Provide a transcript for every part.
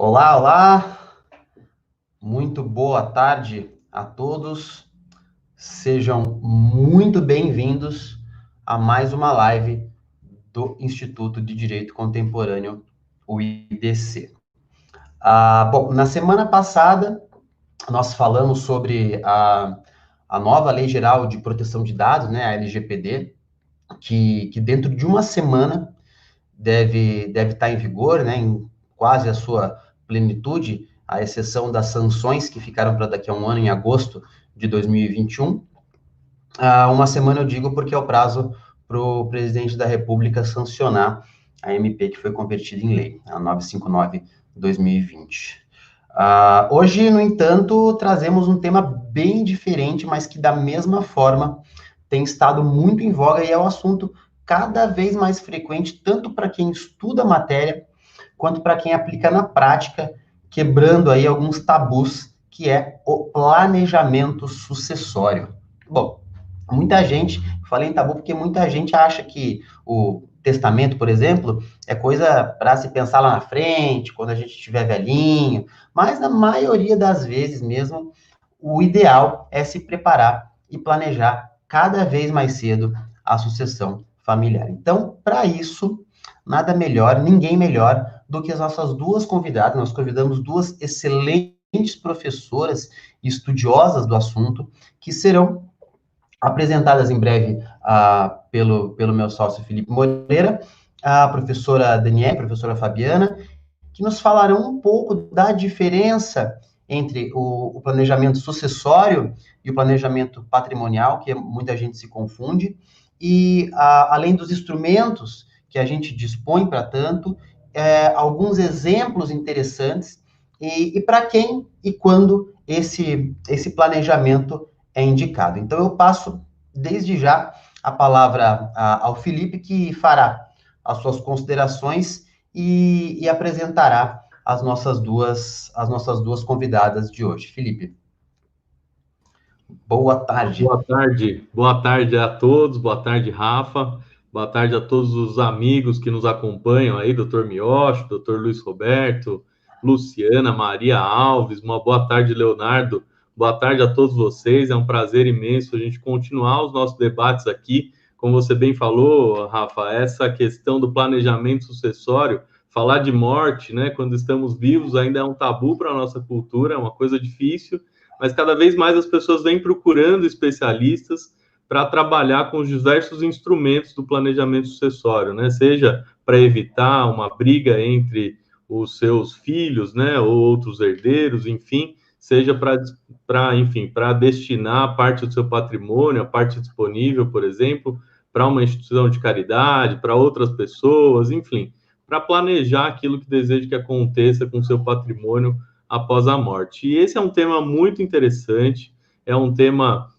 Olá, olá, muito boa tarde a todos. Sejam muito bem-vindos a mais uma live do Instituto de Direito Contemporâneo, o IDC. Bom, na semana passada, nós falamos sobre a nova Lei Geral de Proteção de Dados, né, a LGPD, que dentro de uma semana deve estar em vigor, né, em quase a sua plenitude, à exceção das sanções que ficaram para daqui a um ano, em agosto de 2021. Uma semana eu digo porque é o prazo para o presidente da República sancionar a MP que foi convertida em lei, a 959/2020. Hoje, no entanto, trazemos um tema bem diferente, mas que da mesma forma tem estado muito em voga e é um assunto cada vez mais frequente, tanto para quem estuda a matéria, quanto para quem aplica na prática, quebrando aí alguns tabus, que é o planejamento sucessório. Bom, muita gente, falei em tabu porque muita gente acha que o testamento, por exemplo, é coisa para se pensar lá na frente, quando a gente estiver velhinho, mas na maioria das vezes mesmo, o ideal é se preparar e planejar cada vez mais cedo a sucessão familiar. Então, para isso, nada melhor, ninguém melhor do que as nossas duas convidadas. Nós convidamos duas excelentes professoras e estudiosas do assunto, que serão apresentadas em breve pelo meu sócio Felipe Moreira, a professora Daniela, a professora Fabiana, que nos falarão um pouco da diferença entre o planejamento sucessório e o planejamento patrimonial, que muita gente se confunde, e além dos instrumentos que a gente dispõe para tanto, alguns exemplos interessantes e para quem e quando esse planejamento é indicado. Então, eu passo, desde já, a palavra ao Felipe, que fará as suas considerações e apresentará as nossas duas convidadas de hoje. Felipe, boa tarde. Boa tarde a todos, boa tarde, Rafa, boa tarde a todos os amigos que nos acompanham aí, doutor Miocho, doutor Luiz Roberto, Luciana, Maria Alves, uma boa tarde, Leonardo, boa tarde a todos vocês, é um prazer imenso a gente continuar os nossos debates aqui, como você bem falou, Rafa, essa questão do planejamento sucessório, falar de morte, né, quando estamos vivos ainda é um tabu para a nossa cultura, é uma coisa difícil, mas cada vez mais as pessoas vêm procurando especialistas para trabalhar com os diversos instrumentos do planejamento sucessório, né? Seja para evitar uma briga entre os seus filhos, né, ou outros herdeiros, enfim, seja para destinar parte do seu patrimônio, a parte disponível, por exemplo, para uma instituição de caridade, para outras pessoas, enfim, para planejar aquilo que deseja que aconteça com o seu patrimônio após a morte. E esse é um tema muito interessante, é um tema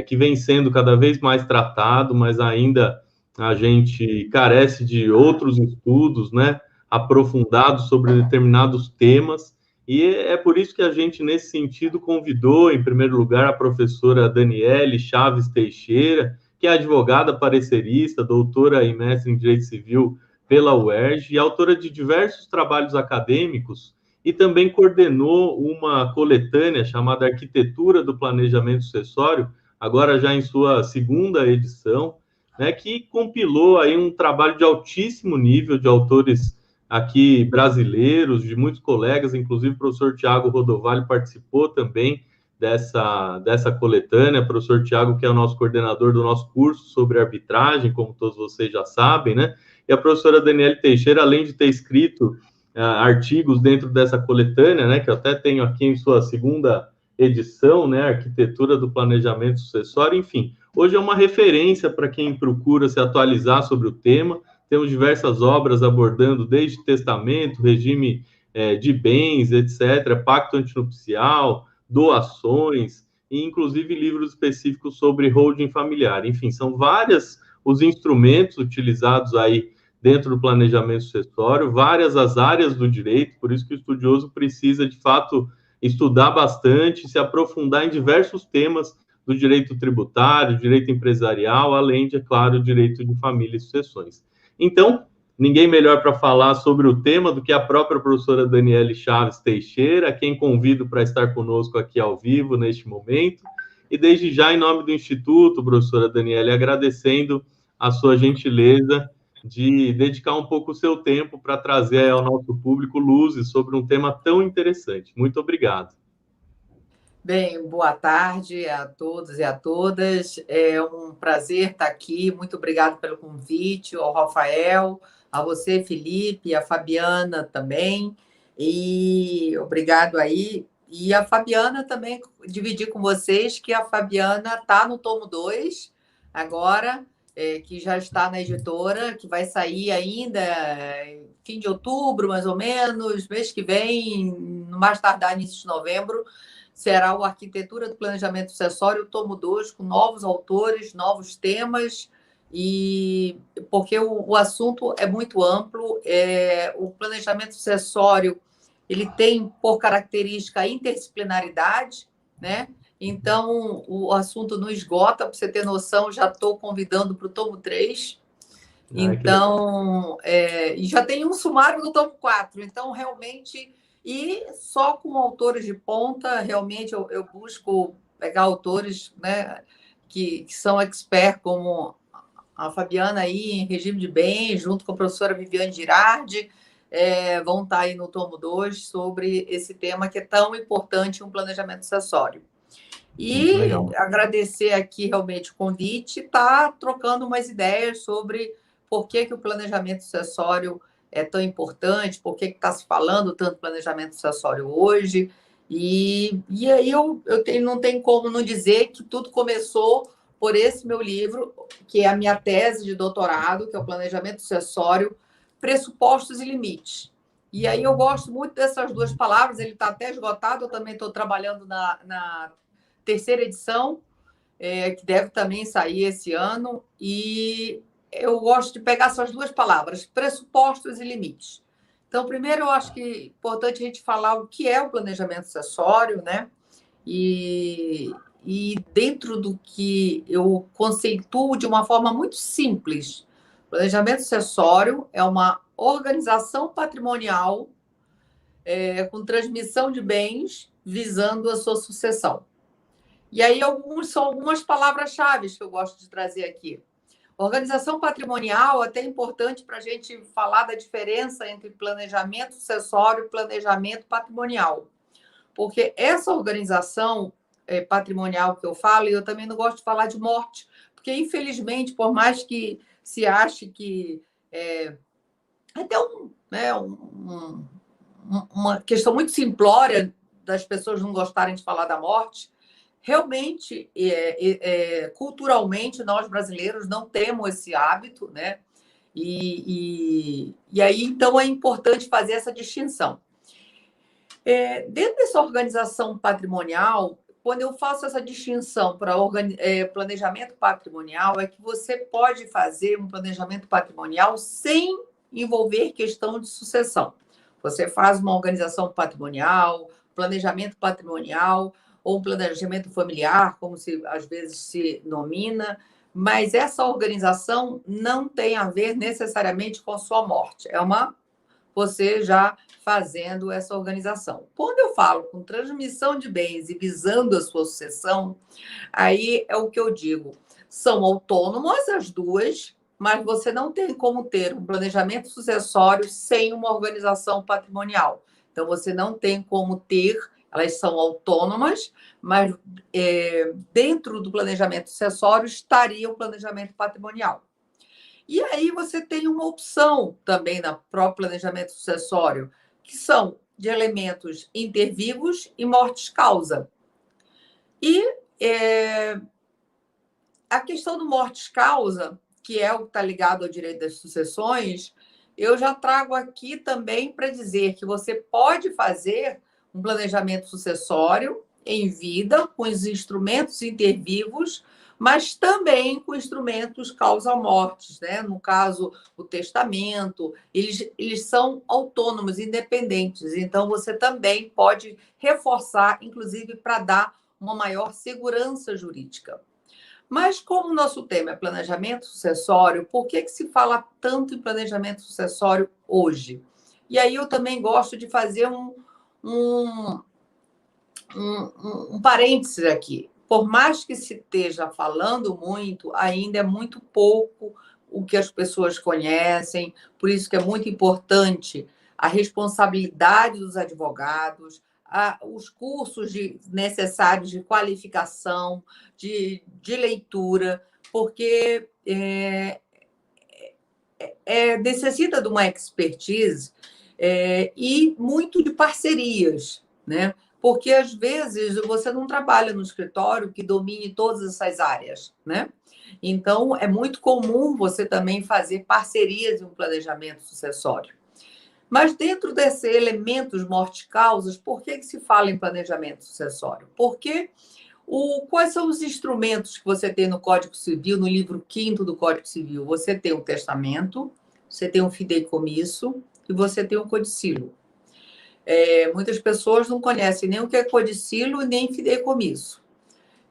que vem sendo cada vez mais tratado, mas ainda a gente carece de outros estudos, né, aprofundados sobre determinados temas, e é por isso que a gente, nesse sentido, convidou, em primeiro lugar, a professora Daniele Chaves Teixeira, que é advogada parecerista, doutora e mestre em Direito Civil pela UERJ, e autora de diversos trabalhos acadêmicos, e também coordenou uma coletânea chamada Arquitetura do Planejamento Sucessório, agora já em sua segunda edição, né, que compilou aí um trabalho de altíssimo nível de autores aqui brasileiros, de muitos colegas, inclusive o professor Tiago Rodovalho participou também dessa coletânea, o professor Tiago, que é o nosso coordenador do nosso curso sobre arbitragem, como todos vocês já sabem, né? E a professora Daniele Teixeira, além de ter escrito artigos dentro dessa coletânea, né, que eu até tenho aqui em sua segunda edição, né, Arquitetura do Planejamento Sucessório, enfim, hoje é uma referência para quem procura se atualizar sobre o tema. Temos diversas obras abordando desde testamento, regime de bens, etc., pacto antinupcial, doações, e inclusive livros específicos sobre holding familiar. Enfim, são vários os instrumentos utilizados aí dentro do planejamento sucessório, várias as áreas do direito, por isso que o estudioso precisa, de fato, estudar bastante, se aprofundar em diversos temas do direito tributário, direito empresarial, além de, é claro, direito de família e sucessões. Então, ninguém melhor para falar sobre o tema do que a própria professora Daniele Chaves Teixeira, quem convido para estar conosco aqui ao vivo neste momento. E desde já, em nome do Instituto, professora Daniele, agradecendo a sua gentileza de dedicar um pouco o seu tempo para trazer ao nosso público luzes sobre um tema tão interessante. Muito obrigado. Bem, boa tarde a todos e a todas. É um prazer estar aqui. Muito obrigado pelo convite, ao Rafael, a você, Felipe, a Fabiana também. E obrigado aí. E a Fabiana também, dividir com vocês que a Fabiana está no tomo 2 agora, que já está na editora, que vai sair ainda fim de outubro, mais ou menos, mês que vem, no mais tardar início de novembro, será o Arquitetura do Planejamento Sucessório, tomo 2, com novos autores, novos temas, e porque o assunto é muito amplo. O planejamento sucessório ele tem por característica a interdisciplinaridade, né? Então, o assunto não esgota, para você ter noção, já estou convidando para o tomo 3. Então, e já tem um sumário no tomo 4. Então, realmente, e só com autores de ponta, realmente eu busco pegar autores, né, que são expert, como a Fabiana aí em regime de bens, junto com a professora Viviane Girardi, vão estar aí no tomo 2 sobre esse tema que é tão importante, um planejamento sucessório. E agradecer aqui realmente o convite, tá trocando umas ideias sobre por que o planejamento sucessório é tão importante, por que está se falando tanto planejamento sucessório hoje. E aí não tenho como não dizer que tudo começou por esse meu livro, que é a minha tese de doutorado, que é o Planejamento Sucessório, Pressupostos e Limites. E aí eu gosto muito dessas duas palavras, ele está até esgotado, eu também estou trabalhando na terceira edição, que deve também sair esse ano, e eu gosto de pegar essas duas palavras, pressupostos e limites. Então, primeiro, eu acho que é importante a gente falar o que é o planejamento sucessório, né? E dentro do que eu conceituo de uma forma muito simples, planejamento sucessório é uma organização patrimonial com transmissão de bens visando a sua sucessão. E aí são algumas palavras-chave que eu gosto de trazer aqui. Organização patrimonial, até importante para a gente falar da diferença entre planejamento sucessório e planejamento patrimonial. Porque essa organização patrimonial que eu falo, e eu também não gosto de falar de morte, porque, infelizmente, por mais que se ache que até uma questão muito simplória das pessoas não gostarem de falar da morte, realmente, culturalmente, nós brasileiros não temos esse hábito, né? E aí, então, é importante fazer essa distinção. Dentro dessa organização patrimonial, quando eu faço essa distinção para planejamento patrimonial, é que você pode fazer um planejamento patrimonial sem envolver questão de sucessão. Você faz uma organização patrimonial, planejamento patrimonial, ou um planejamento familiar, como às vezes se nomina, mas essa organização não tem a ver necessariamente com a sua morte. Você já fazendo essa organização. Quando eu falo com transmissão de bens e visando a sua sucessão, aí é o que eu digo. São autônomas as duas, mas você não tem como ter um planejamento sucessório sem uma organização patrimonial. Então, você não tem como ter, elas são autônomas, mas dentro do planejamento sucessório estaria o planejamento patrimonial. E aí você tem uma opção também no próprio planejamento sucessório, que são de elementos intervivos e mortis-causa. E a questão do mortis-causa, que é o que está ligado ao direito das sucessões, eu já trago aqui também para dizer que você pode fazer um planejamento sucessório em vida, com os instrumentos intervivos, mas também com instrumentos causa-mortes, né? No caso, o testamento, eles são autônomos, independentes, então você também pode reforçar, inclusive para dar uma maior segurança jurídica. Mas como o nosso tema é planejamento sucessório, por que se fala tanto em planejamento sucessório hoje? E aí eu também gosto de fazer um parênteses aqui. Por mais que se esteja falando muito, ainda é muito pouco o que as pessoas conhecem, por isso que é muito importante a responsabilidade dos advogados, os cursos necessários de qualificação, de leitura, porque necessita de uma expertise e muito de parcerias, né? Porque, às vezes, você não trabalha no escritório que domine todas essas áreas, né? Então, é muito comum você também fazer parcerias em um planejamento sucessório. Mas, dentro desses elementos morte-causas, por que se fala em planejamento sucessório? Porque quais são os instrumentos que você tem no Código Civil, no livro 5º do Código Civil? Você tem o testamento, você tem um fideicomisso e você tem um codicilo. Muitas pessoas não conhecem nem o que é codicilo e nem fideicomisso.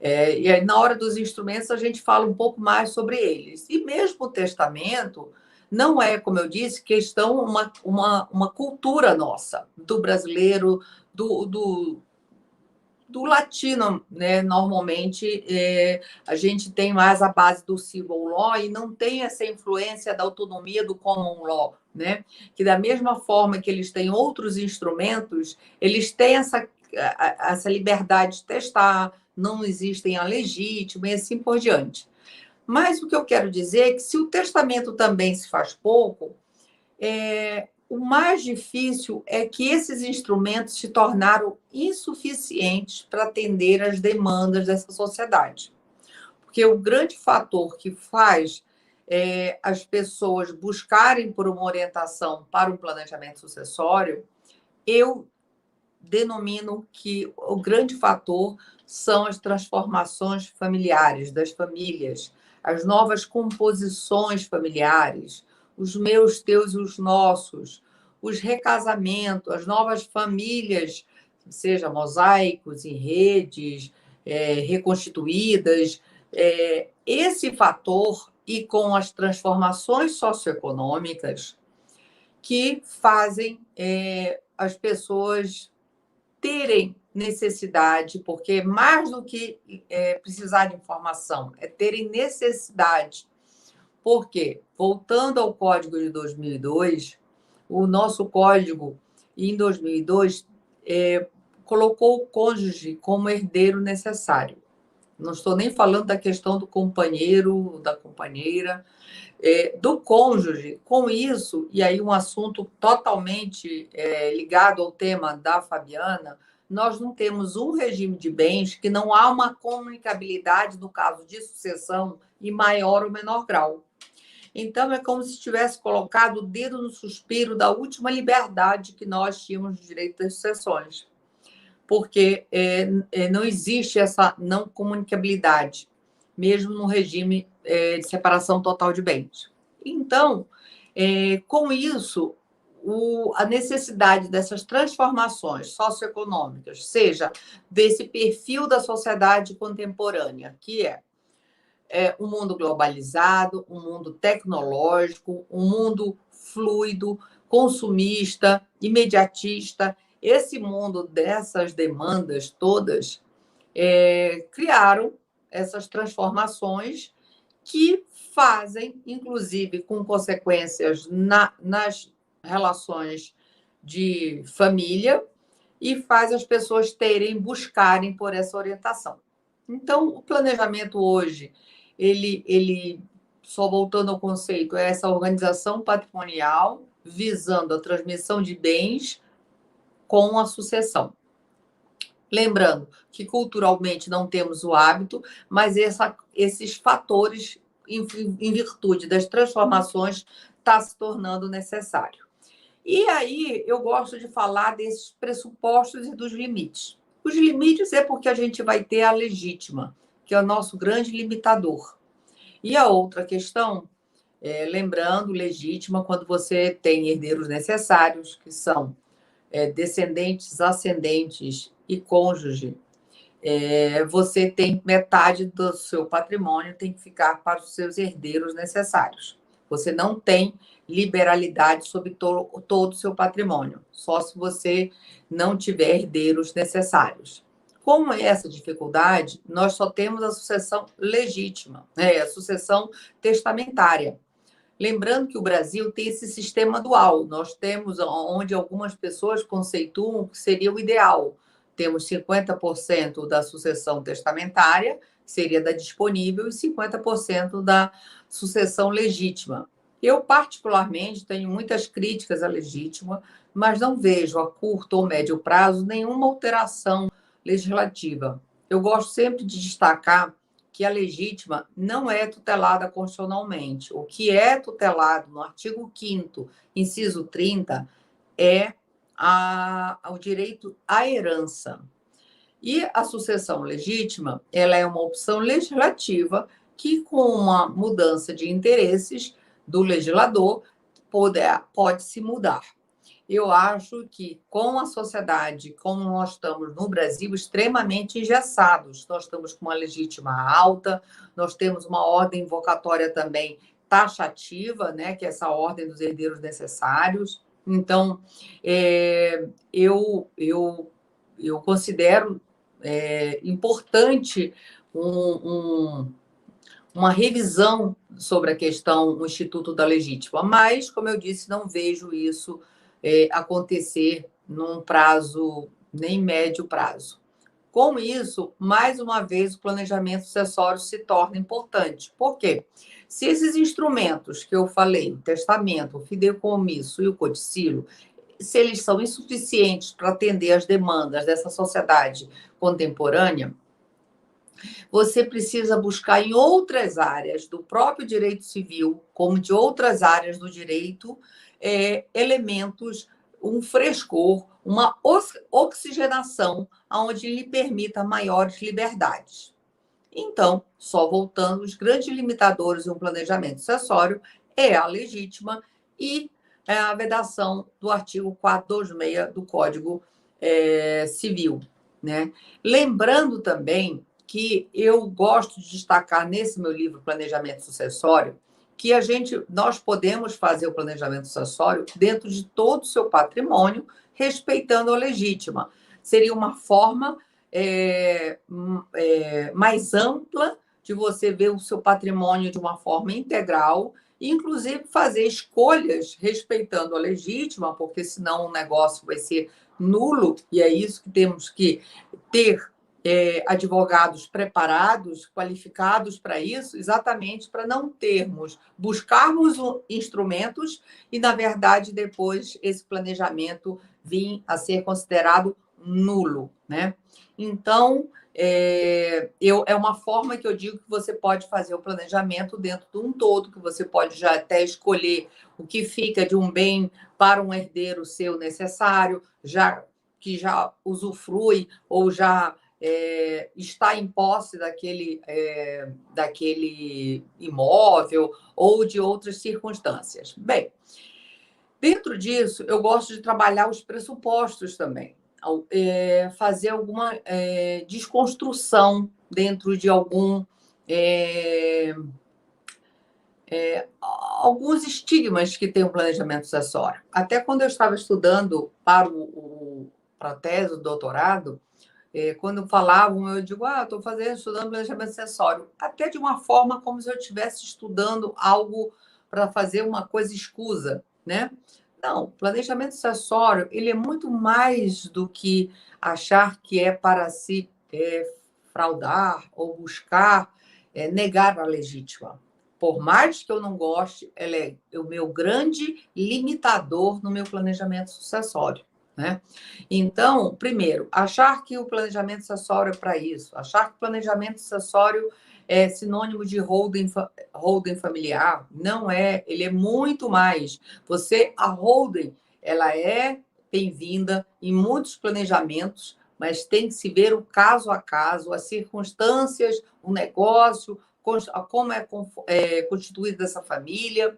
E aí, na hora dos instrumentos, a gente fala um pouco mais sobre eles. E mesmo o testamento não é, como eu disse, questão, uma cultura nossa, do brasileiro, do latino, né? Normalmente, a gente tem mais a base do civil law e não tem essa influência da autonomia do common law, né? Que da mesma forma que eles têm outros instrumentos, eles têm essa liberdade de testar, não existem a legítima e assim por diante. Mas o que eu quero dizer é que se o testamento também se faz pouco, o mais difícil é que esses instrumentos se tornaram insuficientes para atender às demandas dessa sociedade. Porque o grande fator que faz as pessoas buscarem por uma orientação para um planejamento sucessório, eu denomino que o grande fator são as transformações familiares das famílias, as novas composições familiares, os meus, teus e os nossos, os recasamentos, as novas famílias, seja mosaicos, em redes, reconstituídas. Esse fator, e com as transformações socioeconômicas, que fazem as pessoas terem necessidade, porque mais do que precisar de informação, é terem necessidade. Porque, voltando ao Código de 2002, o nosso Código, em 2002, colocou o cônjuge como herdeiro necessário. Não estou nem falando da questão do companheiro, da companheira, do cônjuge. Com isso, e aí um assunto totalmente ligado ao tema da Fabiana, nós não temos um regime de bens que não há uma comunicabilidade no caso de sucessão em maior ou menor grau. Então, é como se tivesse colocado o dedo no suspiro da última liberdade que nós tínhamos de direito das sucessões. Porque não existe essa não comunicabilidade, mesmo no regime de separação total de bens. Então, com isso, a necessidade dessas transformações socioeconômicas, seja desse perfil da sociedade contemporânea, que é um mundo globalizado, um mundo tecnológico, um mundo fluido, consumista, imediatista. Esse mundo dessas demandas todas criaram essas transformações que fazem, inclusive, com consequências nas relações de família e faz as pessoas buscarem por essa orientação. Então, o planejamento hoje, ele só voltando ao conceito, é essa organização patrimonial visando a transmissão de bens com a sucessão. Lembrando que culturalmente não temos o hábito, mas esses fatores, em virtude das transformações, está se tornando necessário. E aí eu gosto de falar desses pressupostos e dos limites. Os limites é porque a gente vai ter a legítima, que é o nosso grande limitador. E a outra questão, lembrando, legítima, quando você tem herdeiros necessários, que são descendentes, ascendentes e cônjuge, você tem metade do seu patrimônio tem que ficar para os seus herdeiros necessários. Você não tem liberalidade sobre todo o seu patrimônio, só se você não tiver herdeiros necessários. Como é essa dificuldade, nós só temos a sucessão legítima, a sucessão testamentária. Lembrando que o Brasil tem esse sistema dual. Nós temos onde algumas pessoas conceituam que seria o ideal. Temos 50% da sucessão testamentária, que seria da disponível, e 50% da sucessão legítima. Eu, particularmente, tenho muitas críticas à legítima, mas não vejo a curto ou médio prazo nenhuma alteração legislativa. Eu gosto sempre de destacar que a legítima não é tutelada constitucionalmente. O que é tutelado no artigo 5º, inciso 30, é o direito à herança. E a sucessão legítima, ela é uma opção legislativa que, com uma mudança de interesses do legislador, pode se mudar. Eu acho que, com a sociedade, como nós estamos no Brasil, extremamente engessados, nós estamos com uma legítima alta, nós temos uma ordem invocatória também taxativa, né, que é essa ordem dos herdeiros necessários. Então, eu considero importante uma revisão sobre a questão do Instituto da Legítima, mas, como eu disse, não vejo isso acontecer num prazo, nem médio prazo. Com isso, mais uma vez, o planejamento sucessório se torna importante. Por quê? Se esses instrumentos que eu falei, o testamento, o fideicomisso e o codicílio, se eles são insuficientes para atender às demandas dessa sociedade contemporânea, você precisa buscar em outras áreas do próprio direito civil, como de outras áreas do direito, elementos, um frescor, uma oxigenação, onde lhe permita maiores liberdades. Então, só voltando, os grandes limitadores de um planejamento sucessório é a legítima e a vedação do artigo 426 do Código Civil, né? Lembrando também que eu gosto de destacar nesse meu livro Planejamento Sucessório que nós podemos fazer o planejamento sucessório dentro de todo o seu patrimônio, respeitando a legítima. Seria uma forma mais ampla de você ver o seu patrimônio de uma forma integral, e inclusive fazer escolhas respeitando a legítima, porque senão o negócio vai ser nulo, e é isso que temos que ter advogados preparados, qualificados para isso, exatamente para não buscarmos instrumentos e, na verdade, depois esse planejamento vir a ser considerado nulo, né? Então, é uma forma que eu digo que você pode fazer o planejamento dentro de um todo, que você pode já até escolher o que fica de um bem para um herdeiro seu necessário, que já usufrui ou já está em posse daquele imóvel ou de outras circunstâncias. Bem, dentro disso, eu gosto de trabalhar os pressupostos também, fazer alguma desconstrução dentro de alguns estigmas que tem o planejamento sucessório. Até quando eu estava estudando para a tese, o doutorado, quando falavam, eu digo, estou estudando planejamento sucessório, até de uma forma como se eu estivesse estudando algo para fazer uma coisa escusa, né? Não, planejamento sucessório, ele é muito mais do que achar que é para se fraudar ou buscar negar a legítima. Por mais que eu não goste, ela é o meu grande limitador no meu planejamento sucessório, né? Então, primeiro, achar que o planejamento sucessório é para isso, achar que o planejamento sucessório é sinônimo de holding familiar, não é, ele é muito mais. A holding, ela é bem-vinda em muitos planejamentos, mas tem que se ver o caso a caso, as circunstâncias, o negócio, como é constituída essa família.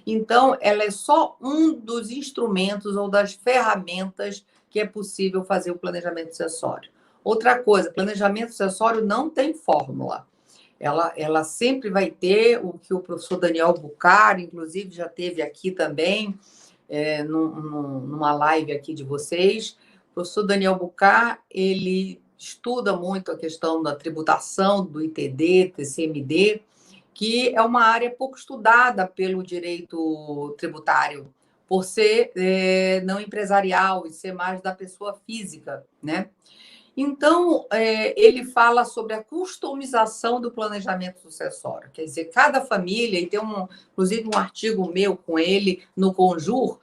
Então, ela é só um dos instrumentos ou das ferramentas que é possível fazer o planejamento sucessório. Outra coisa, planejamento sucessório não tem fórmula. Ela sempre vai ter o que o professor Daniel Bucari, inclusive, já teve aqui também, numa live aqui de vocês. O professor Daniel Bucari, ele estuda muito a questão da tributação, do ITD, TCMD, que é uma área pouco estudada pelo direito tributário, por ser não empresarial e ser mais da pessoa física, né? Então, ele fala sobre a customização do planejamento sucessório. Quer dizer, cada família, e tem inclusive um artigo meu com ele no Conjur,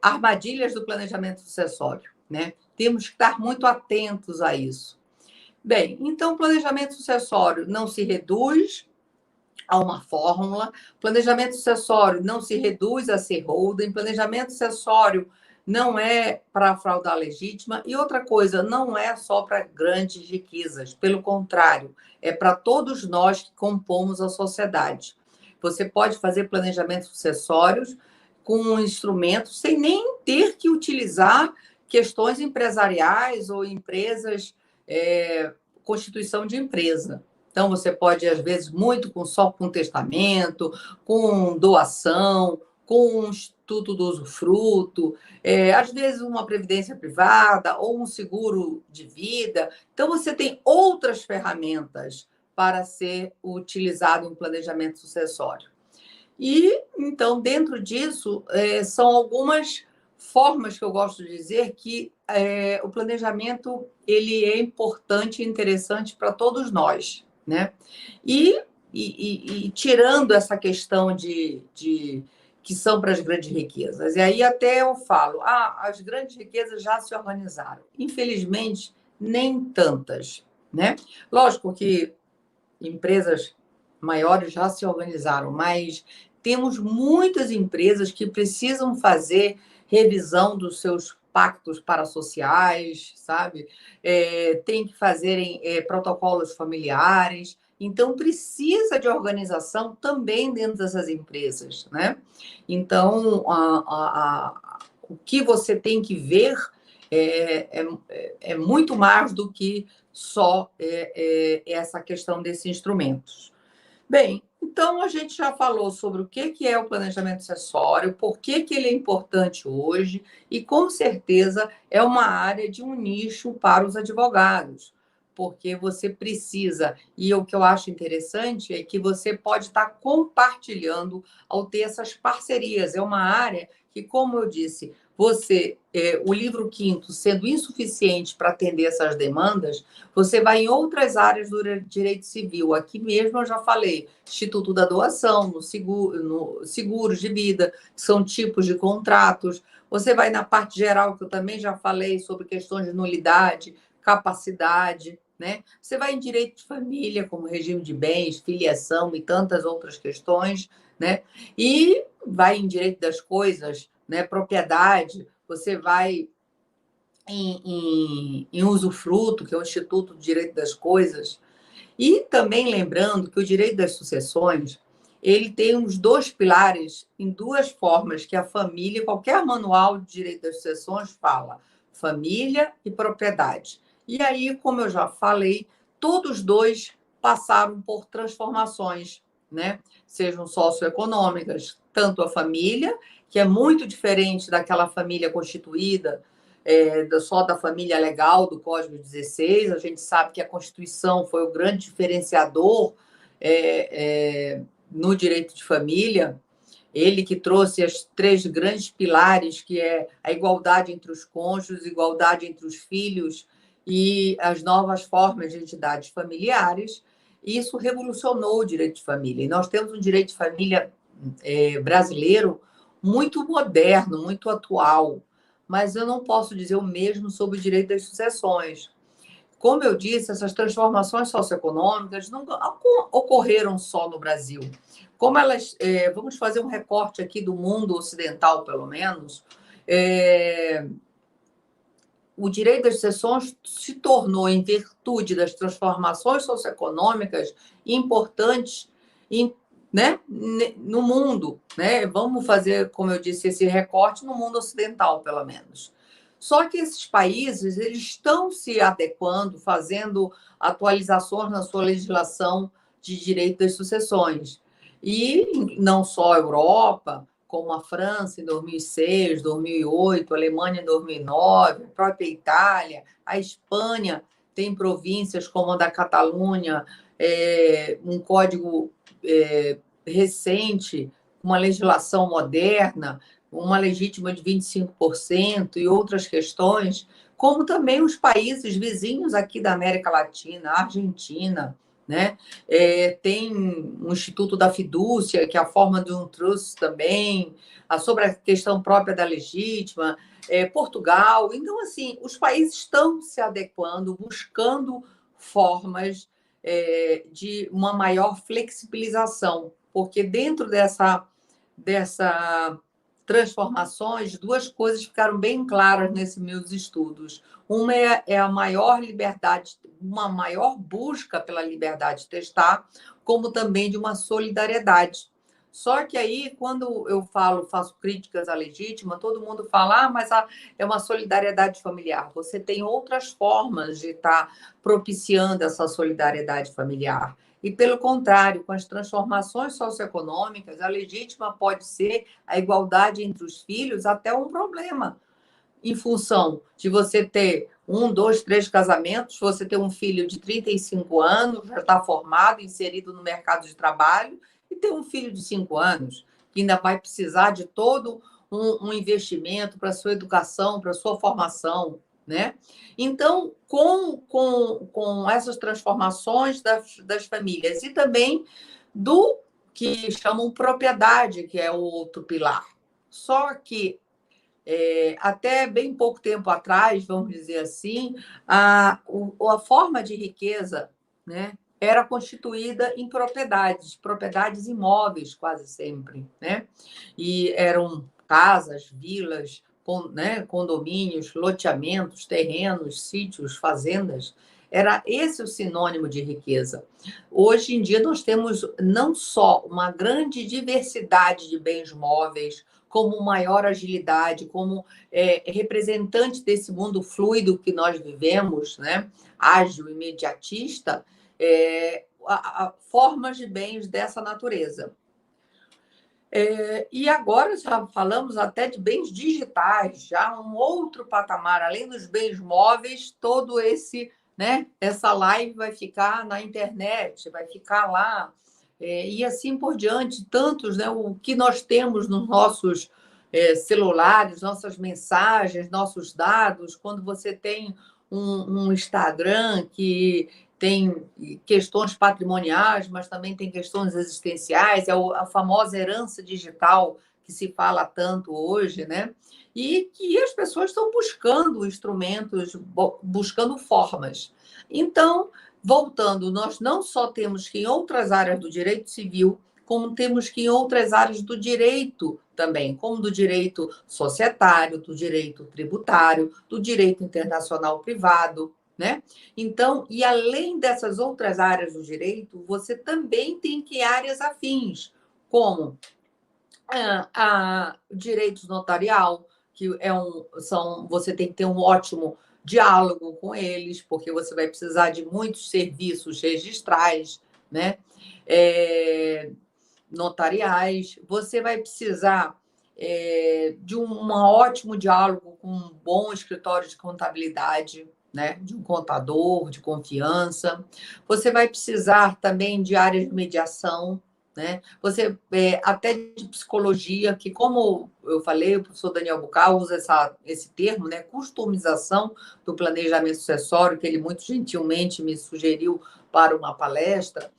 armadilhas do planejamento sucessório, né? Temos que estar muito atentos a isso. Bem, então, o planejamento sucessório não se reduz a uma fórmula, planejamento sucessório não se reduz a ser holding, planejamento sucessório não é para fraudar legítima, e outra coisa, não é só para grandes riquezas, pelo contrário, é para todos nós que compomos a sociedade. Você pode fazer planejamentos sucessórios com instrumentos sem nem ter que utilizar questões empresariais ou empresas, constituição de empresa. Então, você pode, às vezes, só com testamento, com doação, com um instituto do usufruto, às vezes uma previdência privada ou um seguro de vida. Então, você tem outras ferramentas para ser utilizado em planejamento sucessório. E, então, dentro disso, são algumas formas que eu gosto de dizer que o planejamento ele é importante e interessante para todos nós, né? E tirando essa questão que são para as grandes riquezas. E aí até eu falo, as grandes riquezas já se organizaram. Infelizmente, nem tantas, né? Lógico que empresas maiores já se organizaram, mas temos muitas empresas que precisam fazer revisão dos seus pactos parasociais, sabe? Tem que fazerem protocolos familiares. Então, precisa de organização também dentro dessas empresas, né? Então, o que você tem que ver é muito mais do que só essa questão desses instrumentos. Bem, então a gente já falou sobre o que é o planejamento sucessório, por que ele é importante hoje, e com certeza é uma área de um nicho para os advogados, porque você precisa, e o que eu acho interessante é que você pode estar compartilhando ao ter essas parcerias. É uma área que, como eu disse, o livro quinto sendo insuficiente para atender essas demandas, você vai em outras áreas do direito civil. Aqui mesmo eu já falei, Instituto da Doação, no seguros de vida, são tipos de contratos. Você vai na parte geral, que eu também já falei, sobre questões de nulidade, capacidade, né? Você vai em direito de família, como regime de bens, filiação e tantas outras questões, né? E vai em direito das coisas, né? Propriedade, você vai em usufruto, que é o Instituto do Direito das Coisas. E também lembrando que o direito das sucessões, ele tem uns dois pilares em duas formas que a família, qualquer manual de direito das sucessões fala, família e propriedade. E aí, como eu já falei, todos dois passaram por transformações, né? Sejam socioeconômicas, tanto a família, que é muito diferente daquela família constituída, só da família legal do Código 16. A gente sabe que a Constituição foi o grande diferenciador no direito de família, ele que trouxe as três grandes pilares, que é a igualdade entre os cônjuges, igualdade entre os filhos e as novas formas de entidades familiares. Isso revolucionou o direito de família. E nós temos um direito de família brasileiro muito moderno, muito atual, mas eu não posso dizer o mesmo sobre o direito das sucessões. Como eu disse, essas transformações socioeconômicas não ocorreram só no Brasil. Como elas, vamos fazer um recorte aqui do mundo ocidental, pelo menos, o direito das sucessões se tornou, em virtude das transformações socioeconômicas, importantes né, no mundo, né? Vamos fazer, como eu disse, esse recorte no mundo ocidental, pelo menos. Só que esses países eles estão se adequando, fazendo atualizações na sua legislação de direito das sucessões. E não só a Europa, como a França em 2006, 2008, a Alemanha em 2009, a própria Itália, a Espanha tem províncias como a da Catalunha, um código recente, uma legislação moderna, uma legítima de 25% e outras questões, como também os países vizinhos aqui da América Latina, a Argentina, né? Tem o Instituto da Fidúcia, que é a forma de um trust também, sobre a questão própria da legítima, Portugal. Então, assim, os países estão se adequando, buscando formas de uma maior flexibilização, porque dentro dessa transformações, duas coisas ficaram bem claras nesses meus estudos. Uma é a maior liberdade, uma maior busca pela liberdade de testar, como também de uma solidariedade. Só que aí, quando eu faço críticas à legítima, todo mundo fala, mas é uma solidariedade familiar. Você tem outras formas de estar propiciando essa solidariedade familiar. E, pelo contrário, com as transformações socioeconômicas, a legítima pode ser a igualdade entre os filhos até um problema, em função de você ter 1, 2, 3 casamentos, você ter um filho de 35 anos, já está formado, inserido no mercado de trabalho, e ter um filho de 5 anos, que ainda vai precisar de todo um investimento para a sua educação, para a sua formação, né? Então, com essas transformações das famílias e também do que chamam propriedade, que é o outro pilar. Só que, até bem pouco tempo atrás, vamos dizer assim, a forma de riqueza, né, era constituída em propriedades imóveis, quase sempre, né? E eram casas, vilas, condomínios, loteamentos, terrenos, sítios, fazendas. Era esse o sinônimo de riqueza. Hoje em dia, nós temos não só uma grande diversidade de bens móveis, como maior agilidade, como representante desse mundo fluido que nós vivemos, né? Ágil, imediatista, formas de bens dessa natureza. E agora já falamos até de bens digitais, já um outro patamar, além dos bens móveis, todo essa live vai ficar na internet, vai ficar lá, e assim por diante, tantos, né, o que nós temos nos nossos celulares, nossas mensagens, nossos dados, quando você tem um Instagram que tem questões patrimoniais, mas também tem questões existenciais, a famosa herança digital que se fala tanto hoje, né? E que as pessoas estão buscando instrumentos, buscando formas. Então, voltando, nós não só temos que em outras áreas do direito civil, como temos que em outras áreas do direito também, como do direito societário, do direito tributário, do direito internacional privado, né? Então, e além dessas outras áreas do direito, você também tem que áreas afins, como a direito notarial, que você tem que ter um ótimo diálogo com eles, porque você vai precisar de muitos serviços registrais, né? Notariais, você vai precisar de um ótimo diálogo com um bom escritório de contabilidade, né? De um contador de confiança. Você vai precisar também de áreas de mediação, né? Você até de psicologia, que, como eu falei, o professor Daniel Bucal usa esse termo, né? Customização do planejamento sucessório, que ele muito gentilmente me sugeriu para uma palestra,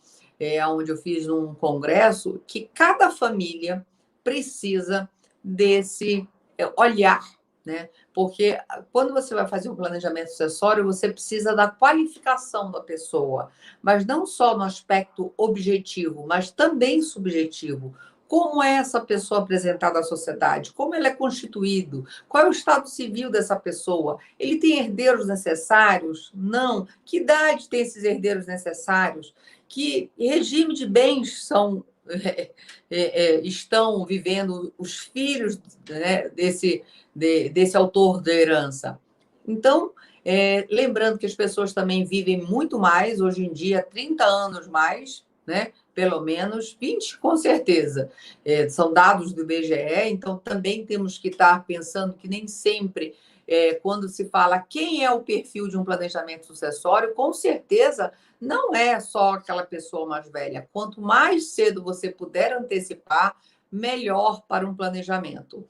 onde eu fiz num congresso, que cada família precisa desse olhar, né? Porque quando você vai fazer um planejamento sucessório, você precisa da qualificação da pessoa, mas não só no aspecto objetivo, mas também subjetivo. Como é essa pessoa apresentada à sociedade? Como ele é constituído? Qual é o estado civil dessa pessoa? Ele tem herdeiros necessários? Não. Que idade tem esses herdeiros necessários? Que regime de bens são estão vivendo os filhos, né, desse autor da herança. Então, lembrando que as pessoas também vivem muito mais, hoje em dia, 30 anos mais, né? Pelo menos 20, com certeza. São dados do IBGE, então também temos que estar pensando que nem sempre, quando se fala quem é o perfil de um planejamento sucessório, com certeza não é só aquela pessoa mais velha. Quanto mais cedo você puder antecipar, melhor para um planejamento.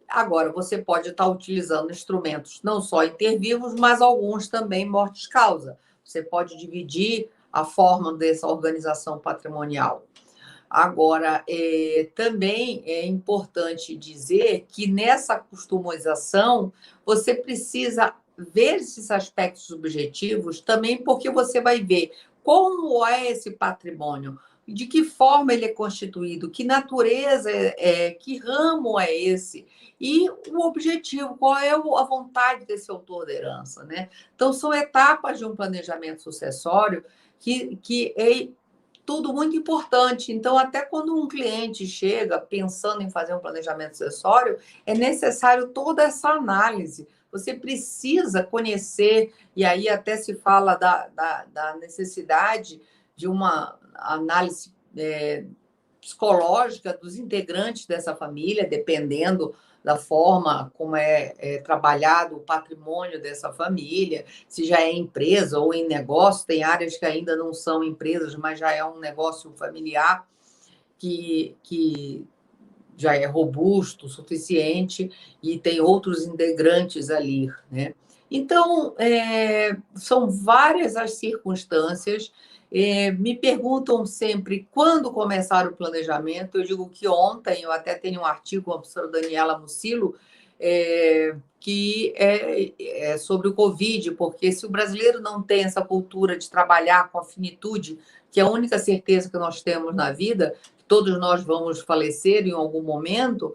Agora, você pode estar utilizando instrumentos não só intervivos, mas alguns também mortis-causa. Você pode dividir a forma dessa organização patrimonial. Agora, também é importante dizer que nessa customização você precisa ver esses aspectos subjetivos também, porque você vai ver como é esse patrimônio, de que forma ele é constituído, que natureza que ramo é esse, e o objetivo, qual é a vontade desse autor da herança, né? Então, são etapas de um planejamento sucessório que é tudo muito importante. Então, até quando um cliente chega pensando em fazer um planejamento sucessório, é necessário toda essa análise. Você precisa conhecer, e aí até se fala da necessidade de uma análise psicológica dos integrantes dessa família, dependendo da forma como é trabalhado o patrimônio dessa família, se já é empresa ou em negócio, tem áreas que ainda não são empresas, mas já é um negócio familiar que já é robusto o suficiente e tem outros integrantes ali, né? Então, são várias as circunstâncias. Me perguntam sempre quando começar o planejamento. Eu digo que ontem, eu até tenho um artigo com a professora Daniela Mucilo, que é sobre o Covid, porque se o brasileiro não tem essa cultura de trabalhar com a finitude, que é a única certeza que nós temos na vida, todos nós vamos falecer em algum momento,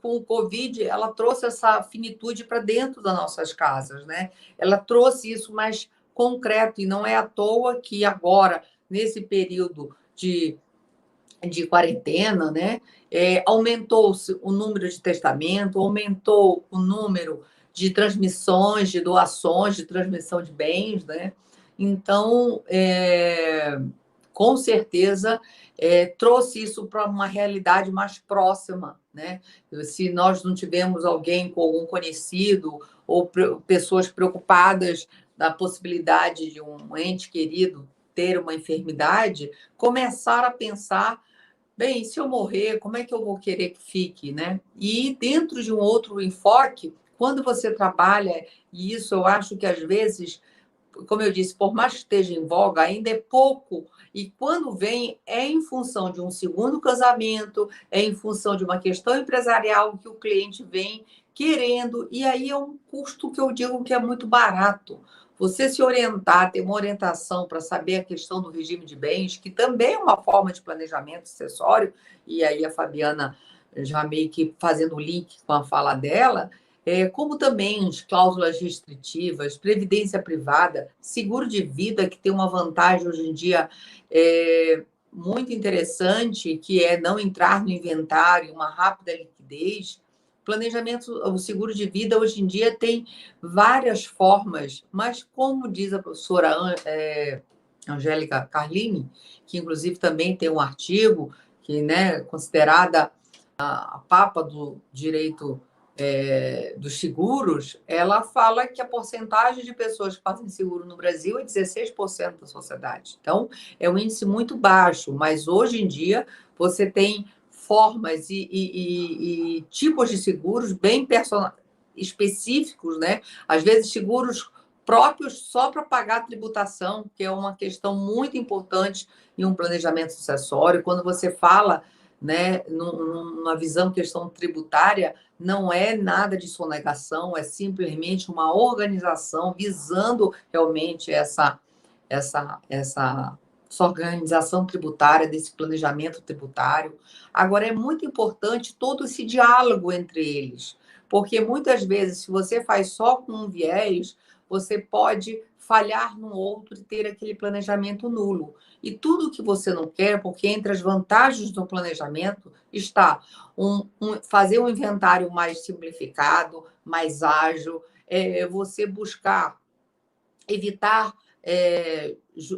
com o Covid, ela trouxe essa finitude para dentro das nossas casas, né? Ela trouxe isso mais concreto, e não é à toa que agora, nesse período de quarentena, né? Aumentou-se o número de testamento, aumentou o número de transmissões, de doações, de transmissão de bens, né? Então, com certeza, trouxe isso para uma realidade mais próxima, né? Se nós não tivermos alguém com algum conhecido ou pessoas preocupadas da possibilidade de um ente querido ter uma enfermidade, começar a pensar, bem, se eu morrer, como é que eu vou querer que fique, né? E dentro de um outro enfoque, quando você trabalha, e isso eu acho que às vezes, como eu disse, por mais que esteja em voga, ainda é pouco, e quando vem é em função de um segundo casamento, é em função de uma questão empresarial que o cliente vem querendo, e aí é um custo que eu digo que é muito barato. Você se orientar, ter uma orientação para saber a questão do regime de bens, que também é uma forma de planejamento sucessório, e aí a Fabiana já meio que fazendo o link com a fala dela, como também as cláusulas restritivas, previdência privada, seguro de vida, que tem uma vantagem hoje em dia muito interessante, que é não entrar no inventário, uma rápida liquidez. Planejamento, o seguro de vida hoje em dia tem várias formas, mas como diz a professora Angélica Carlini, que inclusive também tem um artigo que, né, considerada a papa do direito dos seguros, ela fala que a porcentagem de pessoas que fazem seguro no Brasil é 16% da sociedade. Então, é um índice muito baixo, mas hoje em dia você tem formas e tipos de seguros bem específicos, né? Às vezes, seguros próprios só para pagar a tributação, que é uma questão muito importante em um planejamento sucessório. Quando você fala, né, numa visão questão tributária, não é nada de sonegação, é simplesmente uma organização visando realmente essa organização tributária, desse planejamento tributário. Agora, é muito importante todo esse diálogo entre eles, porque muitas vezes, se você faz só com um viés, você pode falhar no outro e ter aquele planejamento nulo. E tudo que você não quer, porque entre as vantagens do planejamento está fazer um inventário mais simplificado, mais ágil, você buscar evitar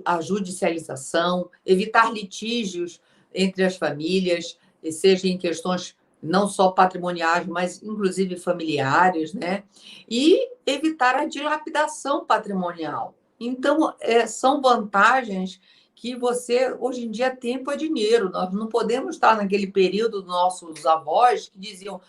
a judicialização, evitar litígios entre as famílias, seja em questões não só patrimoniais, mas inclusive familiares, né? E evitar a dilapidação patrimonial. Então, são vantagens que você, hoje em dia, tempo é dinheiro. Nós não podemos estar naquele período dos nossos avós que diziam,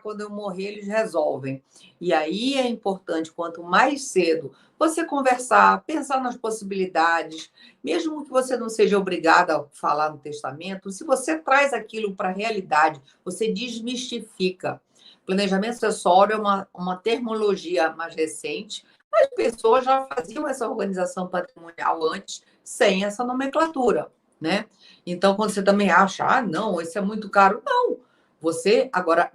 quando eu morrer, eles resolvem. E aí é importante, quanto mais cedo você conversar, pensar nas possibilidades, mesmo que você não seja obrigada a falar no testamento, se você traz aquilo para a realidade, você desmistifica. Planejamento sucessório é uma terminologia mais recente, as pessoas já faziam essa organização patrimonial antes, sem essa nomenclatura, né? Então, quando você também acha, não, isso é muito caro, não. Você, agora,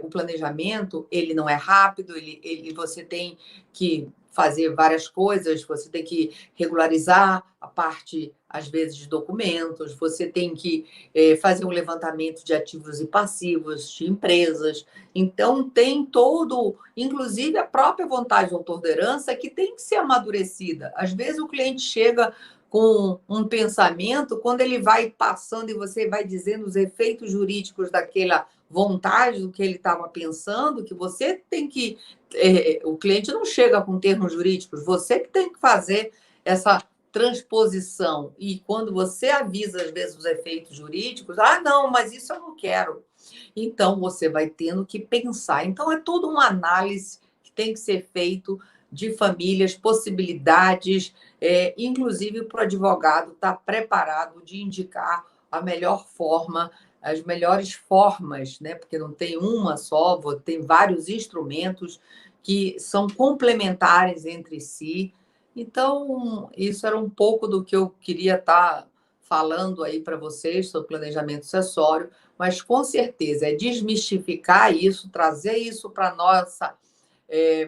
o planejamento, ele não é rápido, você tem que fazer várias coisas, você tem que regularizar a parte, às vezes, de documentos, você tem que fazer um levantamento de ativos e passivos de empresas. Então, tem todo, inclusive a própria vontade do autor da herança, que tem que ser amadurecida. Às vezes, o cliente chega com um pensamento, quando ele vai passando e você vai dizendo os efeitos jurídicos daquela vontade, do que ele estava pensando, que você tem que... o cliente não chega com termos jurídicos, você que tem que fazer essa transposição. E quando você avisa, às vezes, os efeitos jurídicos, não, mas isso eu não quero. Então, você vai tendo que pensar. Então, é toda uma análise que tem que ser feito de famílias, possibilidades, inclusive para o advogado estar preparado de indicar a melhor forma, as melhores formas, né? Porque não tem uma só, tem vários instrumentos que são complementares entre si. Então, isso era um pouco do que eu queria estar falando aí para vocês sobre planejamento sucessório, mas com certeza é desmistificar isso, trazer isso para nossa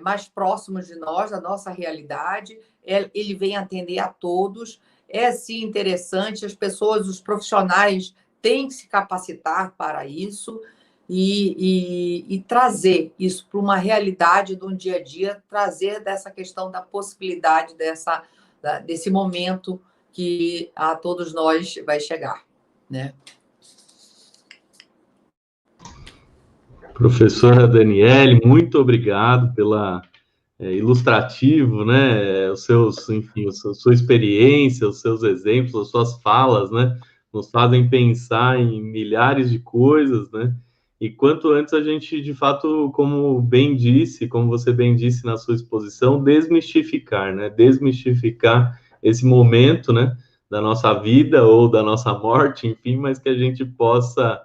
mais próximos de nós, da nossa realidade. Ele vem atender a todos. É, sim, interessante. As pessoas, os profissionais, têm que se capacitar para isso e trazer isso para uma realidade do dia a dia, trazer dessa questão da possibilidade desse momento que a todos nós vai chegar, né? Professora Daniele, muito obrigado pela ilustrativo, né? Os seus, enfim, a sua experiência, os seus exemplos, as suas falas, né? Nos fazem pensar em milhares de coisas, né? E quanto antes a gente, de fato, como você bem disse na sua exposição, desmistificar, né? Desmistificar esse momento, né? Da nossa vida ou da nossa morte, enfim, mas que a gente possa,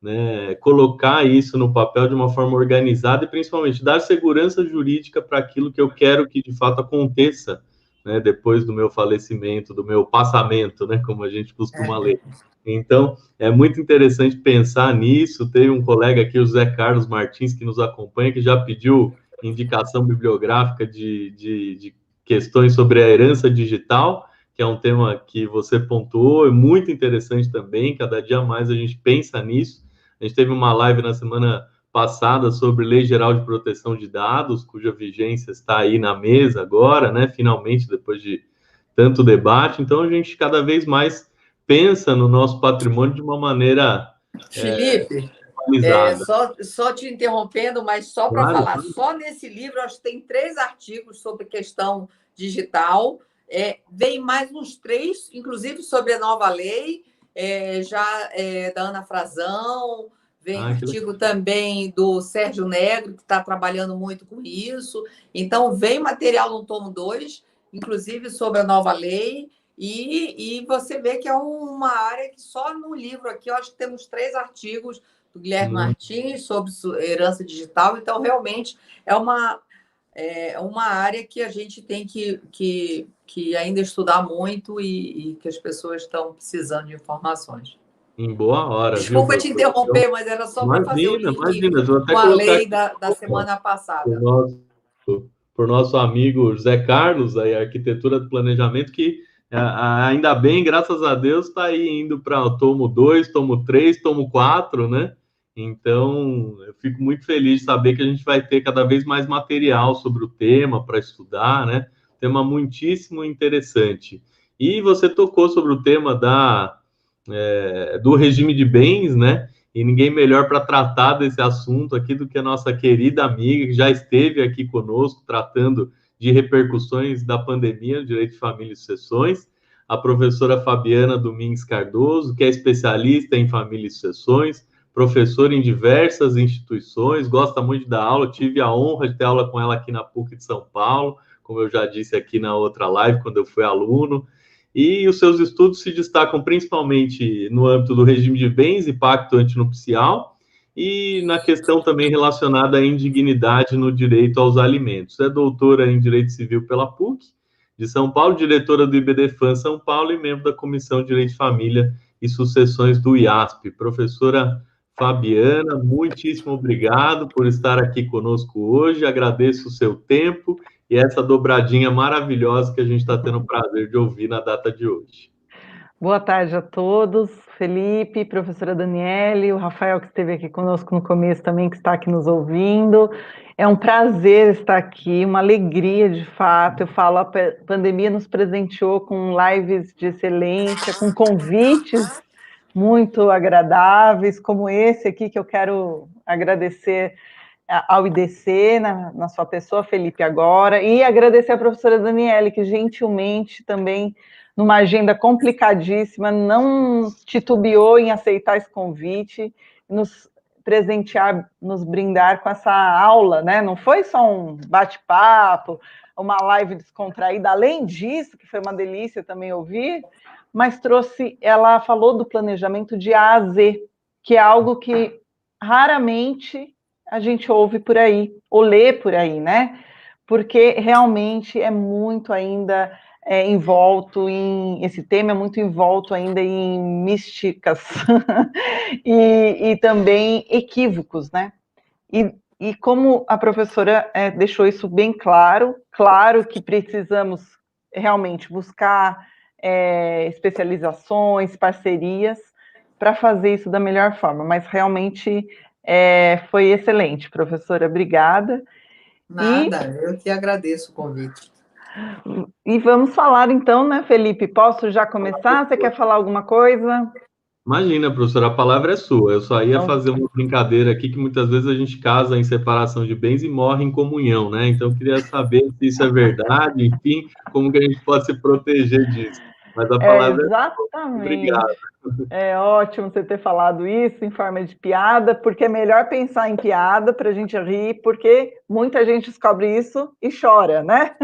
né, colocar isso no papel de uma forma organizada e, principalmente, dar segurança jurídica para aquilo que eu quero que, de fato, aconteça, né, depois do meu falecimento, do meu passamento, né, como a gente costuma ler. Então, é muito interessante pensar nisso. Tem um colega aqui, o Zé Carlos Martins, que nos acompanha, que já pediu indicação bibliográfica de questões sobre a herança digital, que é um tema que você pontuou, é muito interessante também. Cada dia mais a gente pensa nisso. A gente teve uma live na semana passada sobre Lei Geral de Proteção de Dados, cuja vigência está aí na mesa agora, né? Finalmente, depois de tanto debate. Então, a gente cada vez mais pensa no nosso patrimônio de uma maneira Felipe, só te interrompendo, mas só para falar, só nesse livro, acho que tem 3 artigos sobre questão digital, vem mais uns 3, inclusive sobre a nova lei, da Ana Frazão, vem artigo também do Sérgio Negro, que está trabalhando muito com isso. Então, vem material no tomo 2, inclusive sobre a nova lei, e você vê que é uma área que só no livro aqui, eu acho que temos 3 artigos do Guilherme Martins sobre herança digital. Então, realmente, é uma área que a gente tem que ainda estudar muito e que as pessoas estão precisando de informações. Em boa hora. Desculpa te interromper, mas era só para fazer o link com a lei da semana passada. O nosso por nosso amigo José Carlos, aí, a Arquitetura do Planejamento, que ainda bem, graças a Deus, está aí indo para o tomo 2, tomo 3, tomo 4, né? Então, eu fico muito feliz de saber que a gente vai ter cada vez mais material sobre o tema para estudar, né? Tema muitíssimo interessante. E você tocou sobre o tema do regime de bens, né? E ninguém melhor para tratar desse assunto aqui do que a nossa querida amiga, que já esteve aqui conosco tratando de repercussões da pandemia no direito de família e sucessões, a professora Fabiana Domingues Cardoso, que é especialista em família e sucessões, professora em diversas instituições, gosta muito de dar aula, tive a honra de ter aula com ela aqui na PUC de São Paulo, como eu já disse aqui na outra live, quando eu fui aluno, e os seus estudos se destacam principalmente no âmbito do regime de bens e pacto antinupcial, e na questão também relacionada à indignidade no direito aos alimentos. É doutora em Direito Civil pela PUC de São Paulo, diretora do IBDFAN São Paulo e membro da Comissão de Direito de Família e Sucessões do IASP. Professora Fabiana, muitíssimo obrigado por estar aqui conosco hoje, agradeço o seu tempo e essa dobradinha maravilhosa que a gente está tendo o prazer de ouvir na data de hoje. Boa tarde a todos, Felipe, professora Daniele, o Rafael que esteve aqui conosco no começo também, que está aqui nos ouvindo. É um prazer estar aqui, uma alegria de fato. Eu falo, a pandemia nos presenteou com lives de excelência, com convites muito agradáveis, como esse aqui, que eu quero agradecer ao IDC, na sua pessoa, Felipe, agora, e agradecer à professora Daniele, que gentilmente também, numa agenda complicadíssima, não titubeou em aceitar esse convite, nos presentear, nos brindar com essa aula, né? Não foi só um bate-papo, uma live descontraída, além disso, que foi uma delícia também ouvir, mas ela falou do planejamento de A a Z, que é algo que raramente a gente ouve por aí, ou lê por aí, né? Porque realmente é muito ainda envolto em... Esse tema é muito envolto ainda em místicas e também equívocos, né? E como a professora deixou isso bem claro que precisamos realmente buscar especializações, parcerias, para fazer isso da melhor forma, mas realmente foi excelente, professora, obrigada. Nada, eu que agradeço o convite. E vamos falar então, né, Felipe? Posso já começar? Você quer falar alguma coisa? Imagina, professora, a palavra é sua. Eu só ia fazer uma brincadeira aqui, que muitas vezes a gente casa em separação de bens e morre em comunhão, né? Então, eu queria saber se isso é verdade, enfim, como que a gente pode se proteger disso. Mas a palavra é sua. Obrigado. É ótimo você ter falado isso em forma de piada, porque é melhor pensar em piada para a gente rir, porque muita gente descobre isso e chora, né?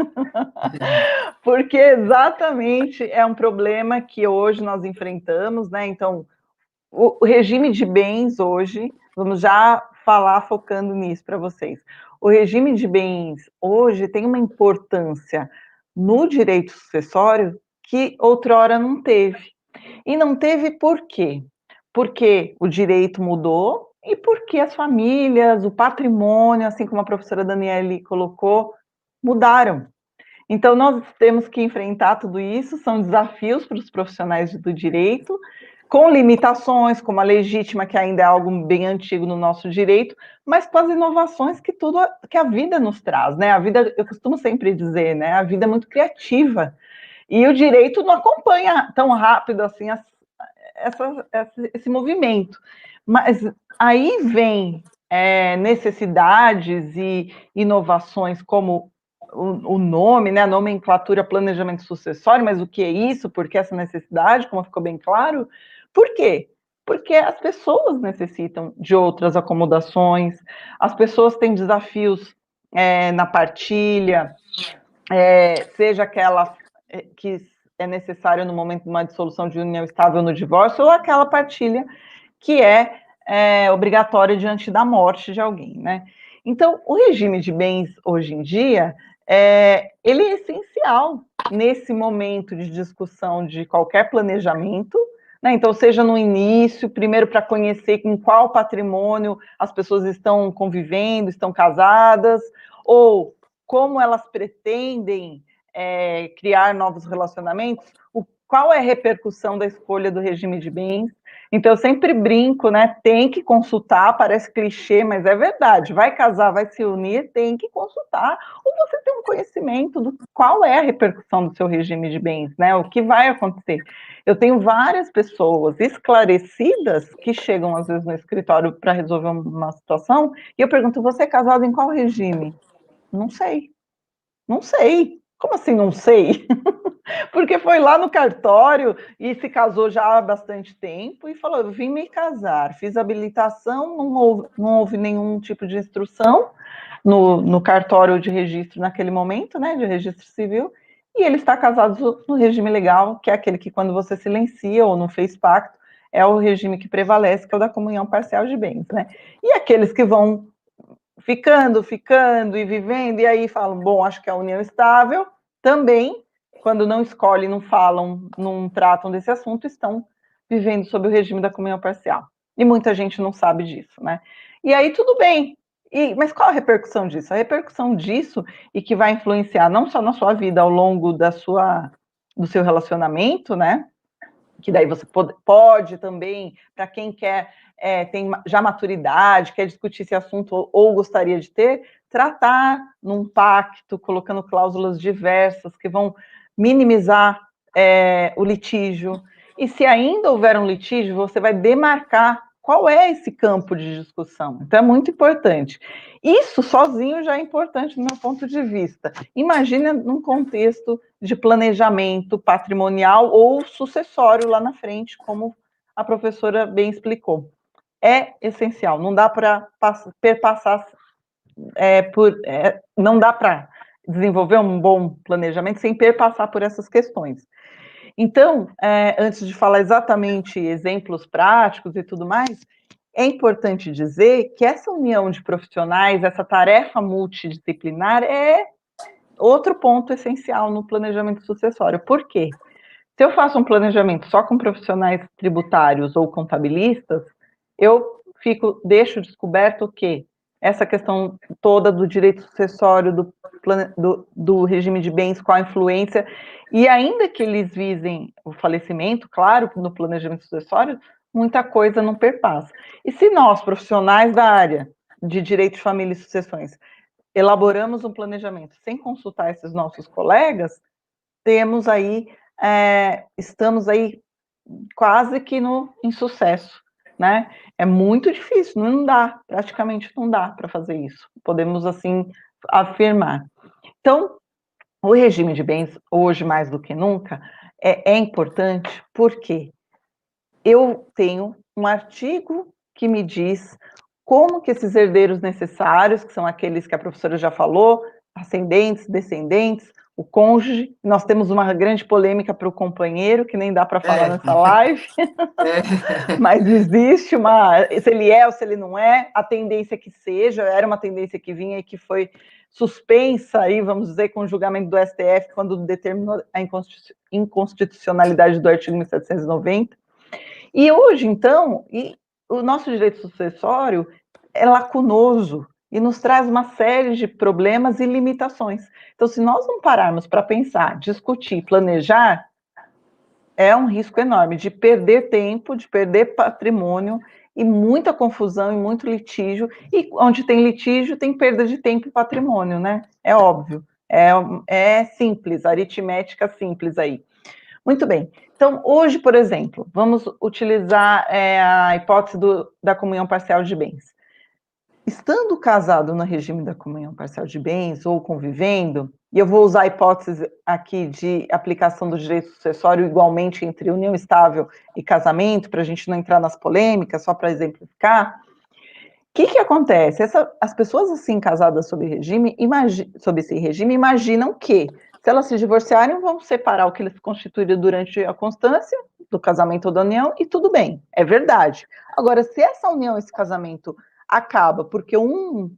Porque exatamente é um problema que hoje nós enfrentamos, né? Então, o regime de bens hoje, vamos já falar focando nisso para vocês. O regime de bens hoje tem uma importância no direito sucessório que outrora não teve. E não teve por quê? Porque o direito mudou e porque as famílias, o patrimônio, assim como a professora Daniele colocou, mudaram. Então, nós temos que enfrentar tudo isso, são desafios para os profissionais do direito, com limitações, como a legítima, que ainda é algo bem antigo no nosso direito, mas com as inovações que a vida nos traz, né? A vida, eu costumo sempre dizer, né? A vida é muito criativa. E o direito não acompanha tão rápido assim esse movimento. Mas aí vem necessidades e inovações como o nome, né, a nomenclatura planejamento sucessório, mas o que é isso? Por que essa necessidade, como ficou bem claro? Por quê? Porque as pessoas necessitam de outras acomodações, as pessoas têm desafios na partilha, seja aquela que é necessária no momento de uma dissolução de união estável no divórcio, ou aquela partilha que é obrigatória diante da morte de alguém, né? Então, o regime de bens, hoje em dia, ele é essencial nesse momento de discussão de qualquer planejamento, né? Então, seja no início, primeiro para conhecer em qual patrimônio as pessoas estão convivendo, estão casadas, ou como elas pretendem criar novos relacionamentos, qual é a repercussão da escolha do regime de bens. Então, eu sempre brinco, né? Tem que consultar, parece clichê, mas é verdade. Vai casar, vai se unir, tem que consultar. Ou você tem um conhecimento do qual é a repercussão do seu regime de bens, né? O que vai acontecer. Eu tenho várias pessoas esclarecidas que chegam, às vezes, no escritório para resolver uma situação, e eu pergunto, você é casado em qual regime? Não sei. Não sei. Como assim não sei? Porque foi lá no cartório e se casou já há bastante tempo e falou, eu vim me casar, fiz habilitação, não houve nenhum tipo de instrução no cartório de registro naquele momento, né, de registro civil, e ele está casado no regime legal, que é aquele que quando você silencia ou não fez pacto, é o regime que prevalece, que é o da comunhão parcial de bens, né? E aqueles que vão ficando e vivendo, e aí falam, bom, acho que é a união estável, também, quando não escolhem, não falam, não tratam desse assunto, estão vivendo sob o regime da comunhão parcial. E muita gente não sabe disso, né? E aí tudo bem, mas qual a repercussão disso? A repercussão disso, e que vai influenciar não só na sua vida ao longo do seu relacionamento, né? Que daí você pode também, para quem quer, tem já maturidade, quer discutir esse assunto ou gostaria de ter, tratar num pacto, colocando cláusulas diversas que vão minimizar o litígio. E se ainda houver um litígio, você vai demarcar qual é esse campo de discussão. Então, é muito importante. Isso sozinho já é importante do meu ponto de vista. Imagina num contexto de planejamento patrimonial ou sucessório lá na frente, como a professora bem explicou. É essencial, não dá para perpassar não dá para desenvolver um bom planejamento sem perpassar por essas questões. Então, antes de falar exatamente exemplos práticos e tudo mais, é importante dizer que essa união de profissionais, essa tarefa multidisciplinar é outro ponto essencial no planejamento sucessório. Por quê? Se eu faço um planejamento só com profissionais tributários ou contabilistas, eu deixo descoberto que essa questão toda do direito sucessório, do regime de bens, com a influência, e ainda que eles visem o falecimento, claro, no planejamento sucessório, muita coisa não perpassa. E se nós, profissionais da área de direito de família e sucessões, elaboramos um planejamento sem consultar esses nossos colegas, estamos aí quase que no insucesso, né? É muito difícil, praticamente não dá para fazer isso. Podemos, assim, afirmar. Então, o regime de bens, hoje mais do que nunca, é importante porque eu tenho um artigo que me diz como que esses herdeiros necessários, que são aqueles que a professora já falou, ascendentes, descendentes, o cônjuge, nós temos uma grande polêmica para o companheiro, que nem dá para falar nessa live, mas existe se ele é ou se ele não é, a tendência que seja, era uma tendência que vinha e que foi suspensa, aí, vamos dizer, com o julgamento do STF, quando determinou a inconstitucionalidade do artigo 1790, e hoje, então, o nosso direito sucessório é lacunoso e nos traz uma série de problemas e limitações. Então, se nós não pararmos para pensar, discutir, planejar, é um risco enorme de perder tempo, de perder patrimônio e muita confusão e muito litígio. E onde tem litígio, tem perda de tempo e patrimônio, né? É óbvio. É simples, aritmética simples aí. Muito bem. Então, hoje, por exemplo, vamos utilizar a hipótese da comunhão parcial de bens. Estando casado no regime da comunhão parcial de bens ou convivendo, e eu vou usar a hipótese aqui de aplicação do direito sucessório igualmente entre união estável e casamento, para a gente não entrar nas polêmicas, só para exemplificar, o que acontece? As pessoas assim casadas sob esse regime imaginam que, se elas se divorciarem, vão separar o que eles constituíram durante a constância do casamento ou da união, e tudo bem, é verdade. Agora, se essa união, esse casamento acaba porque um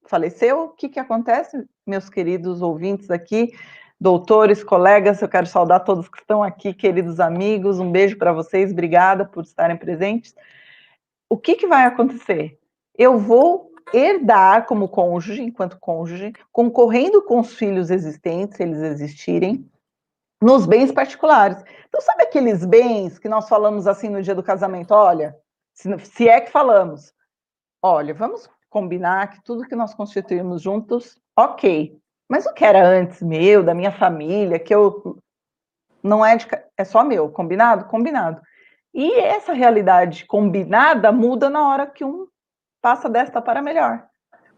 faleceu, o que acontece, meus queridos ouvintes aqui, doutores, colegas, eu quero saudar todos que estão aqui, queridos amigos, um beijo para vocês, obrigada por estarem presentes. O que vai acontecer? Eu vou herdar como cônjuge, enquanto cônjuge, concorrendo com os filhos existentes, se eles existirem, nos bens particulares. Então, sabe aqueles bens que nós falamos assim no dia do casamento? Olha, se é que falamos, olha, vamos combinar que tudo que nós constituímos juntos, ok. Mas o que era antes meu, da minha família, que eu não é é só meu, combinado? Combinado. E essa realidade combinada muda na hora que um passa desta para melhor.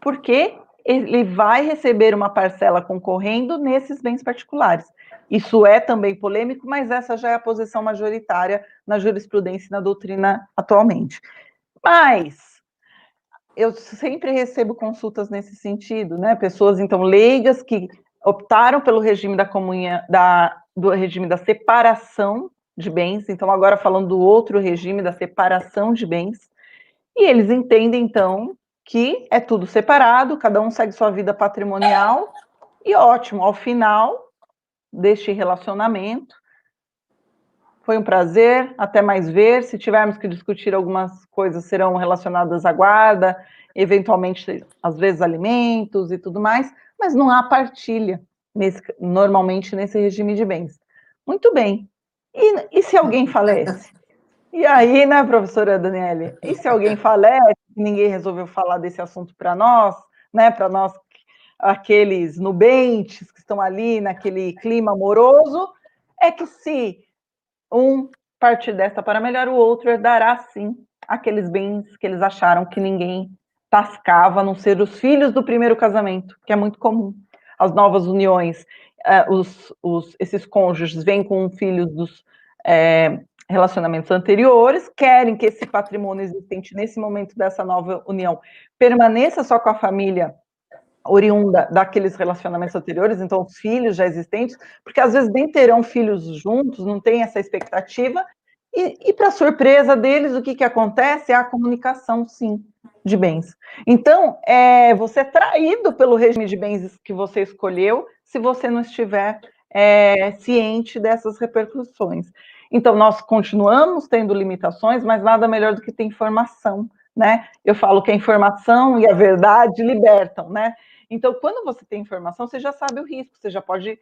Porque ele vai receber uma parcela concorrendo nesses bens particulares. Isso é também polêmico, mas essa já é a posição majoritária na jurisprudência e na doutrina atualmente. Mas eu sempre recebo consultas nesse sentido, né? Pessoas, então, leigas que optaram pelo regime da comunhão, do regime da separação de bens, então, agora falando do outro regime da separação de bens, e eles entendem, então, que é tudo separado, cada um segue sua vida patrimonial, e ótimo, ao final deste relacionamento, foi um prazer, até mais ver. Se tivermos que discutir algumas coisas, serão relacionadas à guarda, eventualmente, às vezes, alimentos e tudo mais, mas não há partilha, normalmente, nesse regime de bens. Muito bem. E se alguém falece? E aí, né, professora Daniele? E se alguém falece, ninguém resolveu falar desse assunto para nós, né, para nós, aqueles nubentes que estão ali naquele clima amoroso, é que se um partir desta para melhor, o outro herdará, sim, aqueles bens que eles acharam que ninguém tascava, a não ser os filhos do primeiro casamento, que é muito comum. As novas uniões, esses cônjuges vêm com filhos dos relacionamentos anteriores, querem que esse patrimônio existente nesse momento dessa nova união permaneça só com a família oriunda daqueles relacionamentos anteriores, então os filhos já existentes, porque às vezes nem terão filhos juntos, não tem essa expectativa, e para surpresa deles, o que acontece é a comunicação, sim, de bens. Então, você é traído pelo regime de bens que você escolheu, se você não estiver ciente dessas repercussões. Então, nós continuamos tendo limitações, mas nada melhor do que ter informação, né? Eu falo que a informação e a verdade libertam, né? Então, quando você tem informação, você já sabe o risco, você já pode,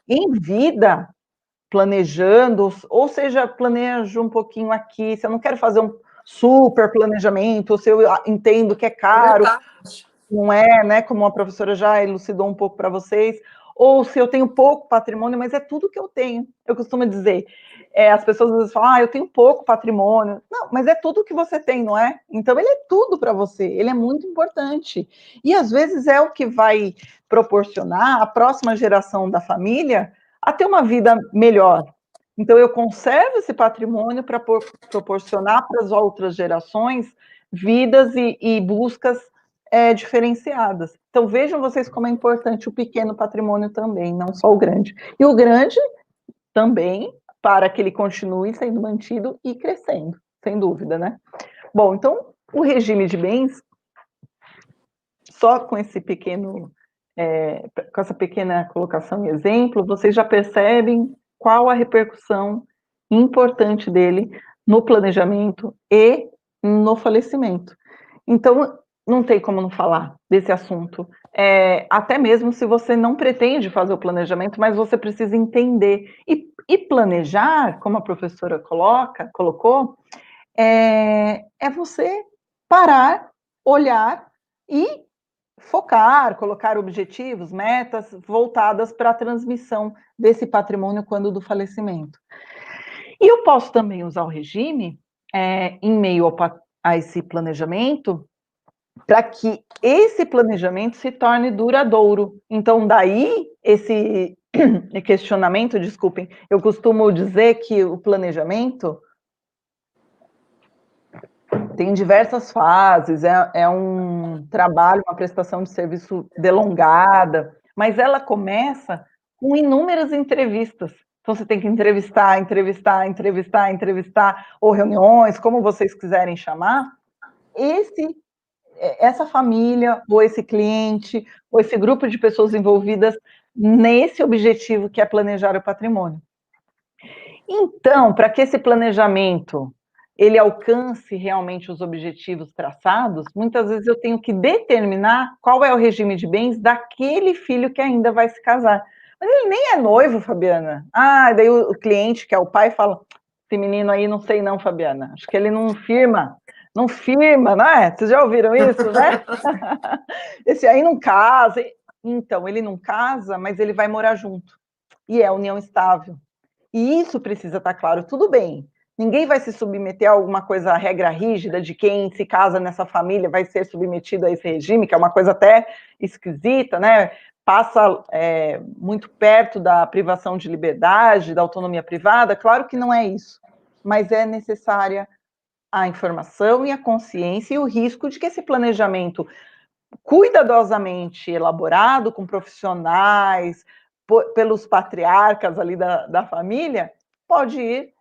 em vida, planejando, ou seja, planejo um pouquinho aqui, se eu não quero fazer um super planejamento, ou se eu entendo que é caro, não é, né, como a professora já elucidou um pouco para vocês, ou se eu tenho pouco patrimônio, mas é tudo que eu tenho. Eu costumo dizer, as pessoas às vezes falam, eu tenho pouco patrimônio. Não, mas é tudo que você tem, não é? Então, ele é tudo para você, ele é muito importante. E, às vezes, é o que vai proporcionar a próxima geração da família a ter uma vida melhor. Então, eu conservo esse patrimônio para proporcionar para as outras gerações vidas e buscas diferenciadas. Então, vejam vocês como é importante o pequeno patrimônio também, não só o grande. E o grande também, para que ele continue sendo mantido e crescendo, sem dúvida, né? Bom, então, o regime de bens, só com esse pequeno, com essa pequena colocação e exemplo, vocês já percebem qual a repercussão importante dele no planejamento e no falecimento. Então, não tem como não falar desse assunto. Até mesmo se você não pretende fazer o planejamento, mas você precisa entender. E planejar, como a professora colocou, é você parar, olhar e focar, colocar objetivos, metas voltadas para a transmissão desse patrimônio quando do falecimento. E eu posso também usar o regime, em meio a esse planejamento, para que esse planejamento se torne duradouro. Então, daí, esse questionamento, desculpem, eu costumo dizer que o planejamento tem diversas fases, é um trabalho, uma prestação de serviço delongada, mas ela começa com inúmeras entrevistas. Então, você tem que entrevistar, ou reuniões, como vocês quiserem chamar, essa família, ou esse cliente, ou esse grupo de pessoas envolvidas nesse objetivo que é planejar o patrimônio. Então, para que esse planejamento ele alcance realmente os objetivos traçados, muitas vezes eu tenho que determinar qual é o regime de bens daquele filho que ainda vai se casar. Mas ele nem é noivo, Fabiana. Ah, daí o cliente, que é o pai, fala, esse menino aí não sei não, Fabiana, acho que ele não firma, não é? Vocês já ouviram isso, né? Esse aí não casa. Então, ele não casa, mas ele vai morar junto. E é união estável. E isso precisa estar claro, tudo bem. Ninguém vai se submeter a alguma coisa, a regra rígida de quem se casa nessa família vai ser submetido a esse regime, que é uma coisa até esquisita, né? Passa muito perto da privação de liberdade, da autonomia privada. Claro que não é isso, mas é necessária a informação e a consciência e o risco de que esse planejamento cuidadosamente elaborado, com profissionais, pelos patriarcas ali da família, pode ir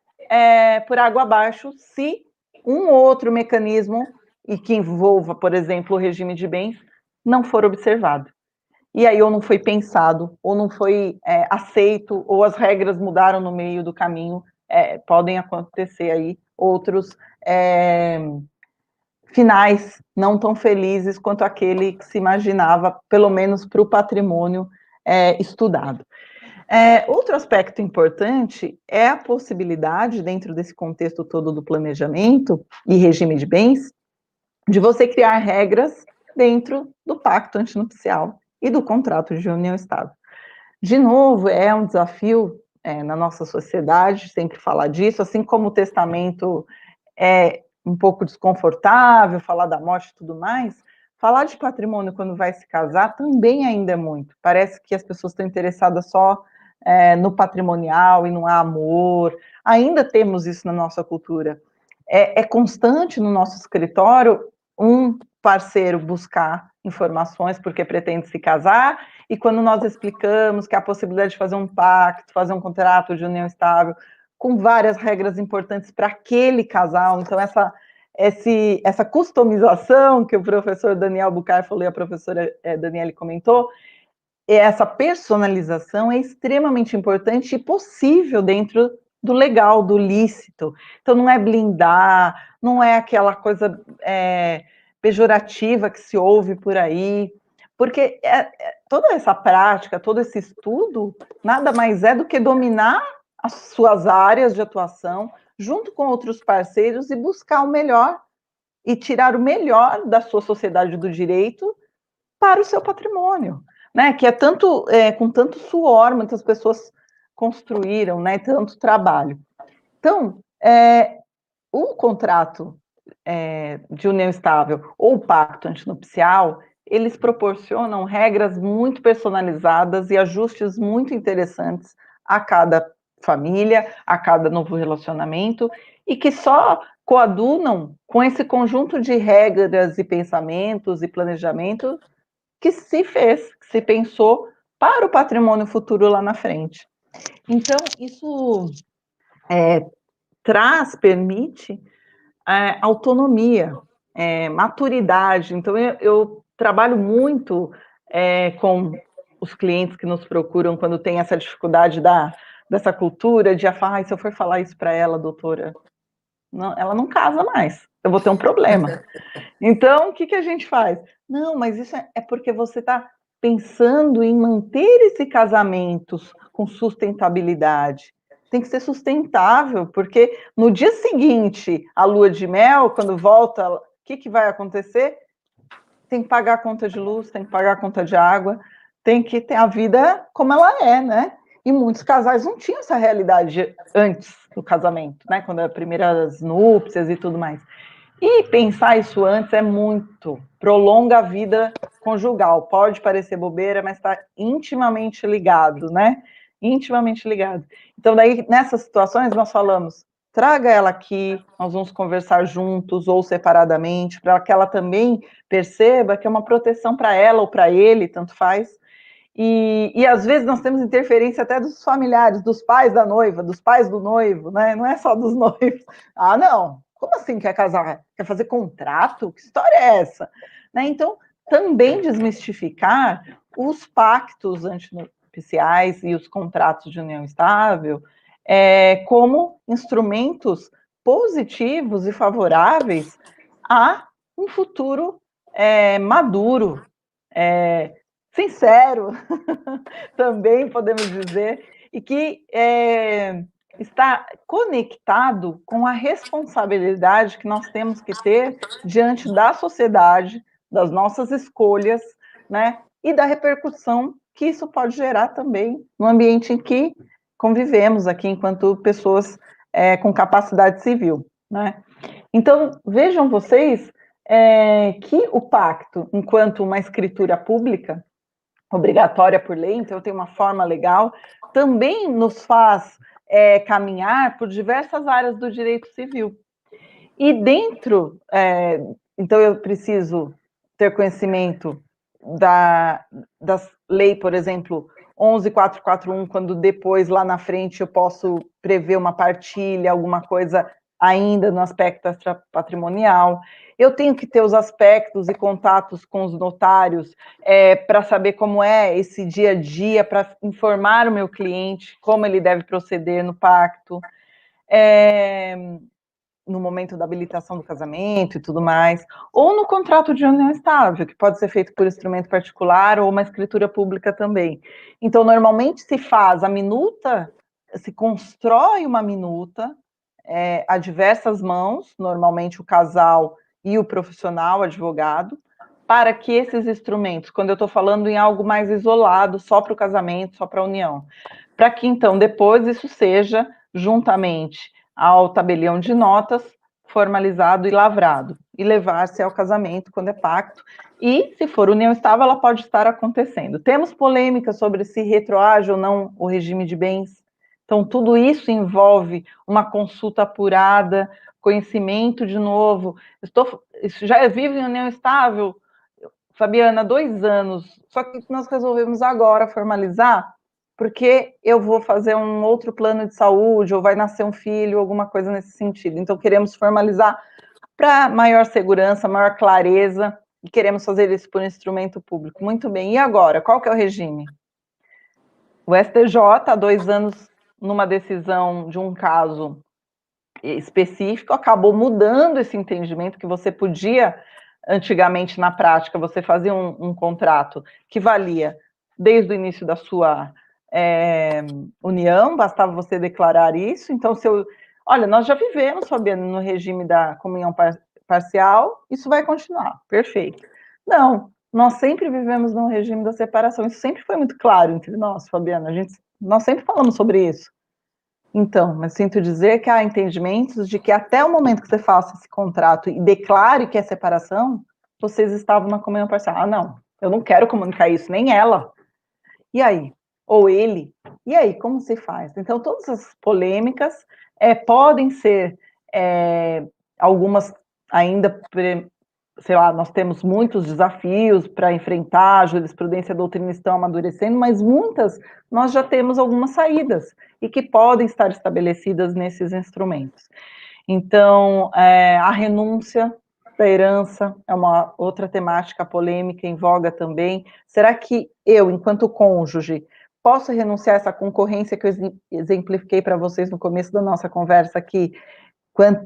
por água abaixo se um outro mecanismo, e que envolva, por exemplo, o regime de bens, não for observado. E aí ou não foi pensado, ou não foi aceito, ou as regras mudaram no meio do caminho, podem acontecer aí outros finais não tão felizes quanto aquele que se imaginava, pelo menos para o patrimônio estudado. Outro aspecto importante é a possibilidade, dentro desse contexto todo do planejamento e regime de bens, de você criar regras dentro do pacto antinupcial e do contrato de união estável. De novo, é um desafio na nossa sociedade sempre falar disso, assim como o testamento é um pouco desconfortável, falar da morte e tudo mais, falar de patrimônio quando vai se casar também ainda é muito. Parece que as pessoas estão interessadas só no patrimonial e no amor. Ainda temos isso na nossa cultura. É constante no nosso escritório um parceiro buscar informações porque pretende se casar, e quando nós explicamos que há a possibilidade de fazer um pacto, fazer um contrato de união estável, com várias regras importantes para aquele casal, então essa customização que o professor Daniel Bucar falou e a professora Daniele comentou, essa personalização é extremamente importante e possível dentro do legal, do lícito. Então, não é blindar, não é aquela coisa pejorativa que se ouve por aí, porque toda essa prática, todo esse estudo, nada mais é do que dominar as suas áreas de atuação, junto com outros parceiros, e buscar o melhor, e tirar o melhor da sua sociedade do direito para o seu patrimônio, né? Que é com tanto suor, muitas pessoas construíram, né? Tanto trabalho. Então, o contrato de união estável ou o pacto antinupcial, eles proporcionam regras muito personalizadas e ajustes muito interessantes a cada família, a cada novo relacionamento, e que só coadunam com esse conjunto de regras e pensamentos e planejamento que se fez, que se pensou para o patrimônio futuro lá na frente. Então, isso permite autonomia, maturidade. Então, eu trabalho muito com os clientes que nos procuram quando tem essa dificuldade dessa cultura de falar, se eu for falar isso para ela, doutora, não, ela não casa mais, eu vou ter um problema. Então, o que a gente faz? Não, mas isso é porque você está pensando em manter esse casamento com sustentabilidade. Tem que ser sustentável, porque no dia seguinte, a lua de mel, quando volta, o que vai acontecer? Tem que pagar a conta de luz, tem que pagar a conta de água, tem que ter a vida como ela é, né? E muitos casais não tinham essa realidade antes do casamento, né? Quando as primeiras núpcias e tudo mais. E pensar isso antes prolonga a vida conjugal. Pode parecer bobeira, mas está intimamente ligado, né? Intimamente ligado. Então, daí, nessas situações, nós falamos, traga ela aqui, nós vamos conversar juntos ou separadamente, para que ela também perceba que é uma proteção para ela ou para ele, tanto faz. E às vezes nós temos interferência até dos familiares, dos pais da noiva, dos pais do noivo, né? Não é só dos noivos. Ah, não, como assim quer casar? Quer fazer contrato? Que história é essa? Né? Então, também desmistificar os pactos antinupciais e os contratos de união estável como instrumentos positivos e favoráveis a um futuro maduro, sincero, também podemos dizer, e que está conectado com a responsabilidade que nós temos que ter diante da sociedade, das nossas escolhas, né, e da repercussão que isso pode gerar também no ambiente em que convivemos aqui enquanto pessoas com capacidade civil, né? Então, vejam vocês que o pacto, enquanto uma escritura pública, obrigatória por lei, então tem uma forma legal, também nos faz caminhar por diversas áreas do direito civil. E dentro, então eu preciso ter conhecimento das leis, por exemplo, 11.441, quando depois, lá na frente, eu posso prever uma partilha, alguma coisa ainda no aspecto extrapatrimonial. Eu tenho que ter os aspectos e contatos com os notários para saber como é esse dia a dia, para informar o meu cliente como ele deve proceder no pacto, no momento da habilitação do casamento e tudo mais, ou no contrato de união estável, que pode ser feito por instrumento particular ou uma escritura pública também. Então, normalmente se faz a minuta, se constrói uma minuta a diversas mãos, normalmente o casal e o profissional, advogado, para que esses instrumentos, quando eu estou falando em algo mais isolado, só para o casamento, só para a união, para que então depois isso seja juntamente ao tabelião de notas, formalizado e lavrado, e levar-se ao casamento quando é pacto, e se for união estável, ela pode estar acontecendo. Temos polêmica sobre se retroage ou não o regime de bens, então tudo isso envolve uma consulta apurada, conhecimento de novo, já vivo em união estável, Fabiana, 2 anos, só que nós resolvemos agora formalizar, porque eu vou fazer um outro plano de saúde, ou vai nascer um filho, alguma coisa nesse sentido. Então, queremos formalizar para maior segurança, maior clareza, e queremos fazer isso por instrumento público. Muito bem, e agora? Qual que é o regime? O STJ, há 2 anos, numa decisão de um caso específico, acabou mudando esse entendimento que você podia, antigamente, na prática, você fazia um contrato que valia desde o início da sua união, bastava você declarar isso. Então, olha, nós já vivemos, Fabiana, no regime da comunhão parcial, isso vai continuar, perfeito. Não, nós sempre vivemos no regime da separação, isso sempre foi muito claro entre nós, Fabiana, nós sempre falamos sobre isso. Então, mas sinto dizer que há entendimentos de que até o momento que você faça esse contrato e declare que é separação, vocês estavam na comunhão parcial. Ah, não, eu não quero comunicar isso, nem ela. E aí? Ou ele? E aí, como se faz? Então, todas as polêmicas podem ser, algumas ainda, sei lá, nós temos muitos desafios para enfrentar, a jurisprudência e a doutrina estão amadurecendo, mas muitas nós já temos algumas saídas, e que podem estar estabelecidas nesses instrumentos. Então, a renúncia da herança é uma outra temática polêmica em voga também. Será que eu, enquanto cônjuge, posso renunciar a essa concorrência que eu exemplifiquei para vocês no começo da nossa conversa aqui,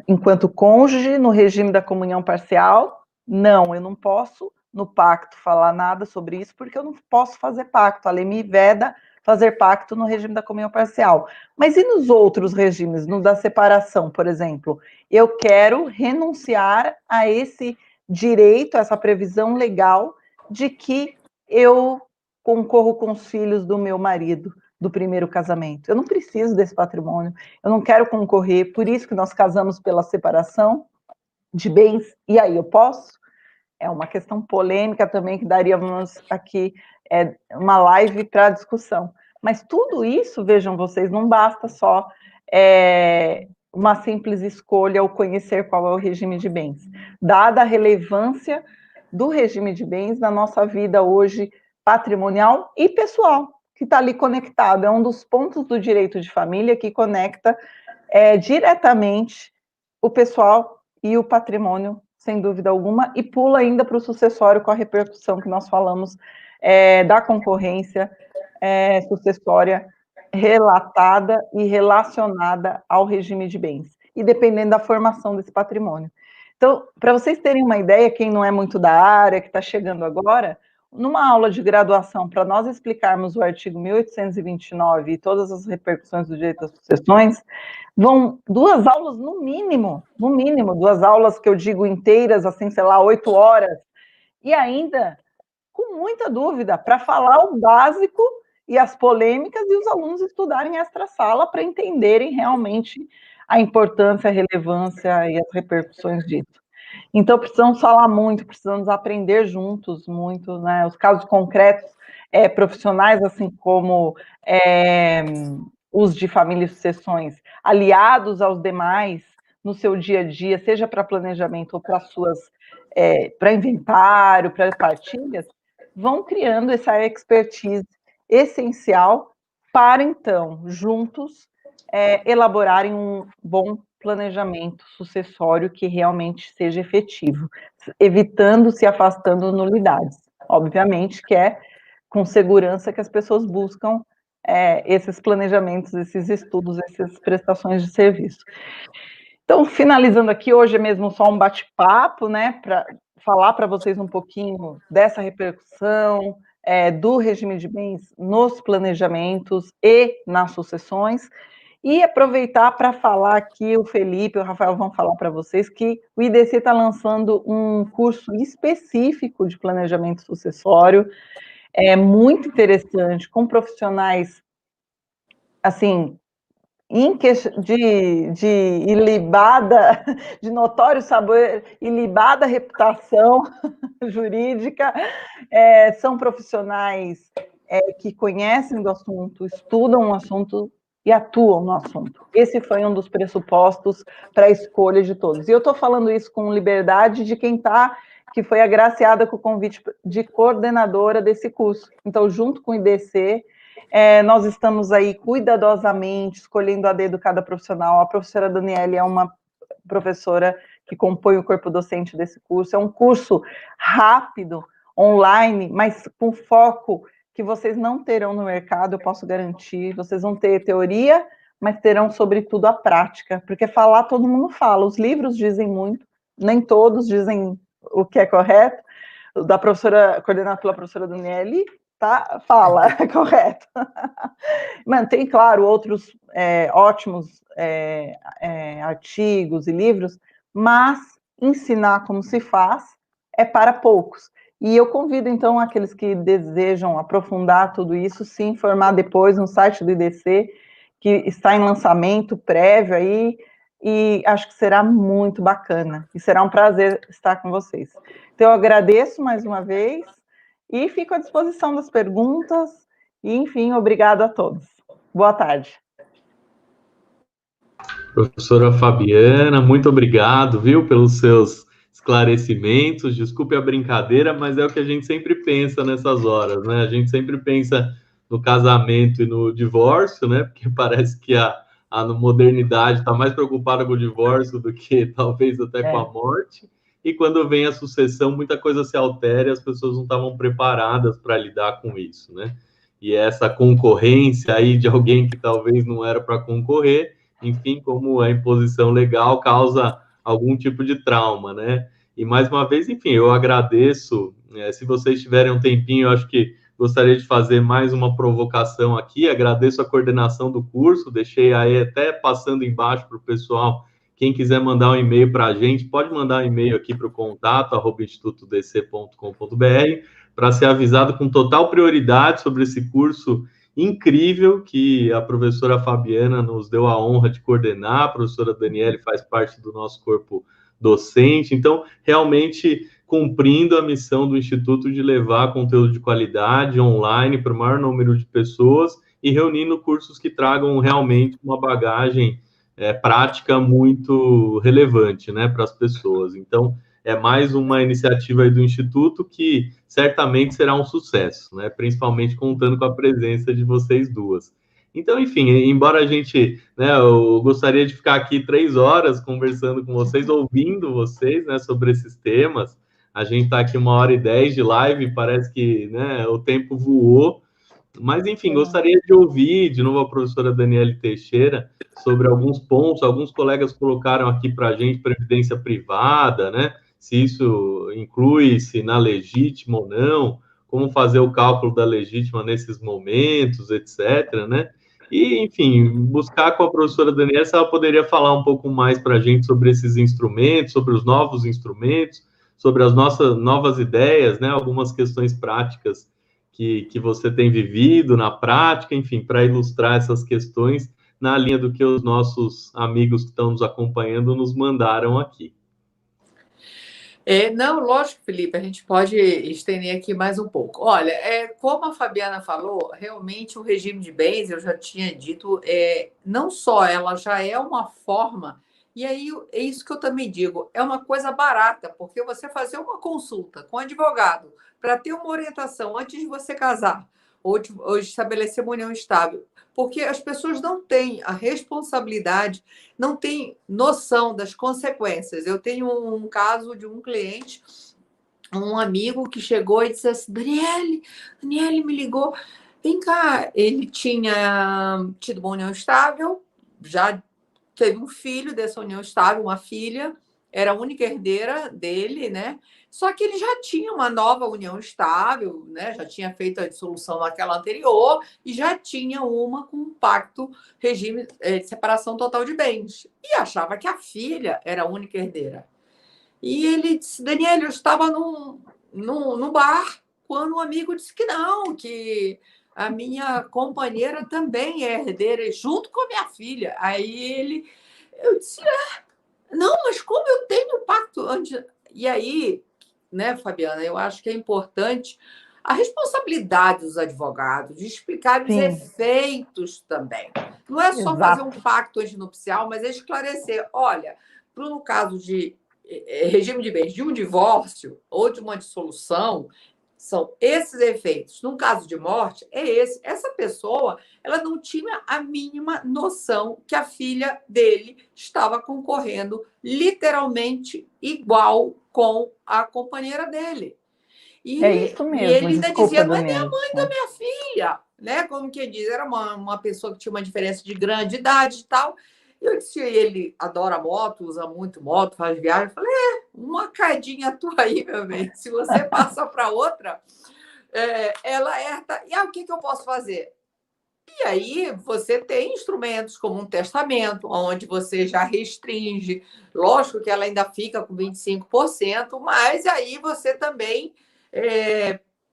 enquanto cônjuge, no regime da comunhão parcial? Não, eu não posso, no pacto, falar nada sobre isso, porque eu não posso fazer pacto. A lei me veda fazer pacto no regime da comunhão parcial. Mas e nos outros regimes, no da separação, por exemplo? Eu quero renunciar a esse direito, a essa previsão legal de que eu concorro com os filhos do meu marido do primeiro casamento. Eu não preciso desse patrimônio, eu não quero concorrer, por isso que nós casamos pela separação de bens, e aí eu posso? É uma questão polêmica também, que daríamos aqui uma live para discussão. Mas tudo isso, vejam vocês, não basta só uma simples escolha ou conhecer qual é o regime de bens. Dada a relevância do regime de bens na nossa vida hoje, patrimonial e pessoal, que está ali conectado, é um dos pontos do direito de família que conecta diretamente o pessoal e o patrimônio, sem dúvida alguma, e pula ainda para o sucessório com a repercussão que nós falamos da concorrência sucessória relatada e relacionada ao regime de bens. e dependendo da formação desse patrimônio. Então, para vocês terem uma ideia, quem não é muito da área, que está chegando agora, numa aula de graduação, para nós explicarmos o artigo 1829 e todas as repercussões do direito às sucessões, vão 2 aulas no mínimo, 2 aulas que eu digo inteiras, assim, sei lá, 8 horas, e ainda com muita dúvida, para falar o básico e as polêmicas e os alunos estudarem extra sala para entenderem realmente a importância, a relevância e as repercussões disso. Então, precisamos falar muito, precisamos aprender juntos muito, né? Os casos concretos, profissionais, assim como os de família e sucessões, aliados aos demais no seu dia a dia, seja para planejamento ou para suas para inventário, para partilhas, vão criando essa expertise essencial para, então, juntos, elaborarem um bom planejamento sucessório que realmente seja efetivo, evitando se afastando nulidades. Obviamente que é com segurança que as pessoas buscam esses planejamentos, esses estudos, essas prestações de serviço. Então, finalizando aqui, hoje é mesmo só um bate-papo, né, para falar para vocês um pouquinho dessa repercussão, do regime de bens nos planejamentos e nas sucessões, e aproveitar para falar aqui, o Felipe e o Rafael vão falar para vocês que o IDC está lançando um curso específico de planejamento sucessório, muito interessante, com profissionais, assim, de ilibada, de notório saber, ilibada reputação jurídica, são profissionais que conhecem do assunto, estudam o assunto e atuam no assunto. Esse foi um dos pressupostos para a escolha de todos. E eu estou falando isso com liberdade de quem que foi agraciada com o convite de coordenadora desse curso. Então, junto com o IDC, nós estamos aí cuidadosamente escolhendo a dedo cada profissional. A professora Daniele é uma professora que compõe o corpo docente desse curso. É um curso rápido, online, mas com foco que vocês não terão no mercado, eu posso garantir. Vocês vão ter teoria, mas terão, sobretudo, a prática, porque falar todo mundo fala. Os livros dizem muito, nem todos dizem o que é correto. Da professora, coordenado pela professora Daniele, fala, correto. Mantém, claro, outros ótimos artigos e livros, mas ensinar como se faz é para poucos. E eu convido, então, aqueles que desejam aprofundar tudo isso, se informar depois no site do IDC, que está em lançamento prévio aí, e acho que será muito bacana, e será um prazer estar com vocês. Então, eu agradeço mais uma vez, e fico à disposição das perguntas, e, enfim, obrigado a todos. Boa tarde. Professora Fabiana, muito obrigado, viu, pelos seus esclarecimentos. Desculpe a brincadeira, mas é o que a gente sempre pensa nessas horas, né? A gente sempre pensa no casamento e no divórcio, né? Porque parece que a modernidade está mais preocupada com o divórcio do que talvez até com a morte. E quando vem a sucessão, muita coisa se altera e as pessoas não estavam preparadas para lidar com isso, né? E essa concorrência aí de alguém que talvez não era para concorrer, enfim, como a imposição legal causa algum tipo de trauma, né? E mais uma vez, enfim, eu agradeço. Se vocês tiverem um tempinho, eu acho que gostaria de fazer mais uma provocação aqui. Agradeço a coordenação do curso, deixei aí até passando embaixo para o pessoal. Quem quiser mandar um e-mail para a gente, pode mandar um e-mail aqui para o contato@institutodc.com.br para ser avisado com total prioridade sobre esse curso incrível que a professora Fabiana nos deu a honra de coordenar. A professora Daniele faz parte do nosso corpo docente, então, realmente cumprindo a missão do Instituto de levar conteúdo de qualidade online para o maior número de pessoas e reunindo cursos que tragam realmente uma bagagem prática muito relevante, né, para as pessoas. Então, é mais uma iniciativa aí do Instituto que certamente será um sucesso, né? Principalmente contando com a presença de vocês duas. Então, enfim, embora a gente, né, eu gostaria de ficar aqui 3 horas conversando com vocês, ouvindo vocês, né, sobre esses temas. A gente está aqui 1h10 de live, parece que, né, o tempo voou, Mas, enfim, gostaria de ouvir de novo a professora Daniele Teixeira sobre alguns pontos. Alguns colegas colocaram aqui para a gente previdência privada, né? Se isso inclui-se na legítima ou não, como fazer o cálculo da legítima nesses momentos, etc., né? E, enfim, buscar com a professora Daniela se ela poderia falar um pouco mais para a gente sobre esses instrumentos, sobre os novos instrumentos, sobre as nossas novas ideias, né? Algumas questões práticas que você tem vivido na prática, enfim, para ilustrar essas questões na linha do que os nossos amigos que estão nos acompanhando nos mandaram aqui. Não, lógico, Felipe, a gente pode estender aqui mais um pouco. Olha, como a Fabiana falou, realmente o regime de bens, eu já tinha dito, não só ela já é uma forma, e aí é isso que eu também digo, é uma coisa barata, porque você fazer uma consulta com advogado para ter uma orientação antes de você casar ou estabelecer uma união estável, porque as pessoas não têm a responsabilidade, não têm noção das consequências. Eu tenho um caso de um cliente, um amigo que chegou e disse assim: Daniele me ligou, vem cá, ele tinha tido uma união estável, já teve um filho dessa união estável, uma filha, era a única herdeira dele, né? Só que ele já tinha uma nova união estável, né? Já tinha feito a dissolução naquela anterior e já tinha uma com um pacto, regime de separação total de bens. E achava que a filha era a única herdeira. E ele disse: Daniele, eu estava no bar quando um amigo disse que não, que a minha companheira também é herdeira, junto com a minha filha. Eu disse: não, mas como eu tenho pacto antes. E aí, né, Fabiana, eu acho que é importante a responsabilidade dos advogados de explicar os efeitos também. Não é só fazer um pacto antinupcial, mas é esclarecer. Olha, no caso de regime de bens de um divórcio ou de uma dissolução, são esses efeitos. No caso de morte, é esse. Essa pessoa, ela não tinha a mínima noção que a filha dele estava concorrendo literalmente igual com a companheira dele. É isso mesmo. E ele ainda dizia: não é Daniele. minha mãe, não é minha filha. Né? Como que diz, era uma pessoa que tinha uma diferença de grande idade e tal. Eu disse: ele adora moto, usa muito moto, faz viagem. Eu falei: uma cadinha tua aí, meu bem. Se você passa para outra, ela herda. E aí, o que eu posso fazer? E aí você tem instrumentos como um testamento, onde você já restringe. Lógico que ela ainda fica com 25%, mas aí você também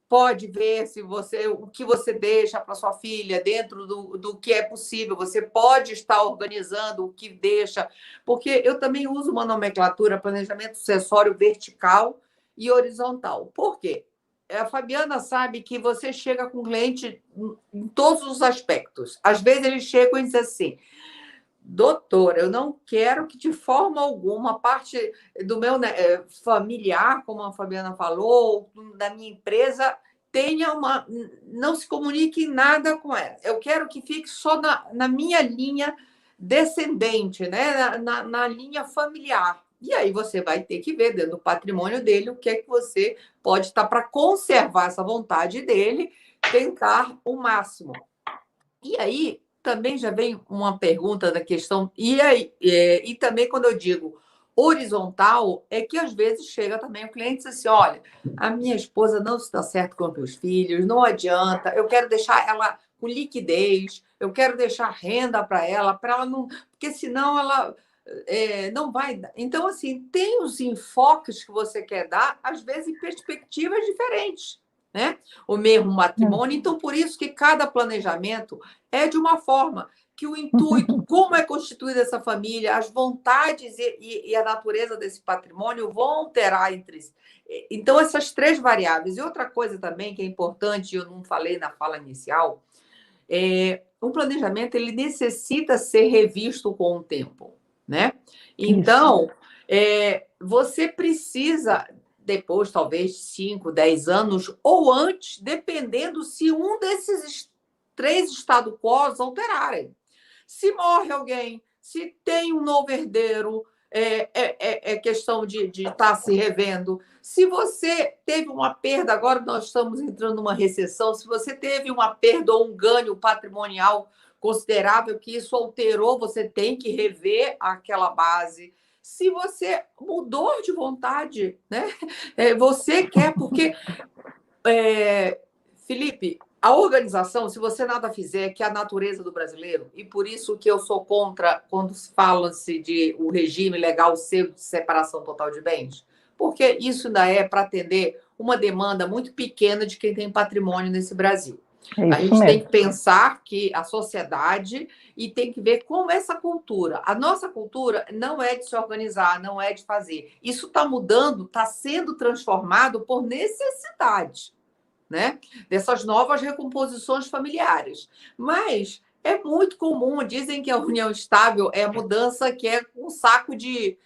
pode ver se o que você deixa para sua filha dentro do que é possível. Você pode estar organizando o que deixa, porque eu também uso uma nomenclatura, planejamento sucessório vertical e horizontal. Por quê? A Fabiana sabe que você chega com o cliente em todos os aspectos. Às vezes eles chegam e dizem assim: doutora, eu não quero que de forma alguma a parte do meu familiar, como a Fabiana falou, da minha empresa, não se comunique em nada com ela. Eu quero que fique só na minha linha descendente, né? na linha familiar. E aí você vai ter que ver dentro do patrimônio dele o que é que você pode estar para conservar essa vontade dele, tentar o máximo. E aí também já vem uma pergunta da questão, e também quando eu digo horizontal, é que às vezes chega também o cliente e diz assim: olha, a minha esposa não está certo com os meus filhos, não adianta, eu quero deixar ela com liquidez, eu quero deixar renda para ela não, porque senão ela não vai. Então, assim, tem os enfoques que você quer dar, às vezes em perspectivas diferentes, né? O mesmo matrimônio. Então, por isso que cada planejamento é de uma forma que o intuito, como é constituída essa família, as vontades e a natureza desse patrimônio vão alterar entre si. Então, essas três variáveis. E outra coisa também que é importante, eu não falei na fala inicial, um planejamento ele necessita ser revisto com o tempo, né? Então, você precisa, depois, talvez 5, 10 anos, ou antes, dependendo se um desses 3 status quo alterarem. Se morre alguém, se tem um novo herdeiro, é questão de estar se revendo. Se você teve uma perda, agora nós estamos entrando numa recessão, se você teve uma perda ou um ganho patrimonial considerável, que isso alterou, você tem que rever aquela base. Se você mudou de vontade, né? Você quer, porque, Felipe, a organização, se você nada fizer, que é a natureza do brasileiro, e por isso que eu sou contra quando fala-se de o regime legal ser de separação total de bens, porque isso ainda é para atender uma demanda muito pequena de quem tem patrimônio nesse Brasil. A gente tem que pensar que a sociedade e tem que ver como essa cultura. A nossa cultura não é de se organizar, não é de fazer. Isso está mudando, está sendo transformado por necessidade, né? Dessas novas recomposições familiares. Mas é muito comum, dizem que a união estável é a mudança que é com um saco de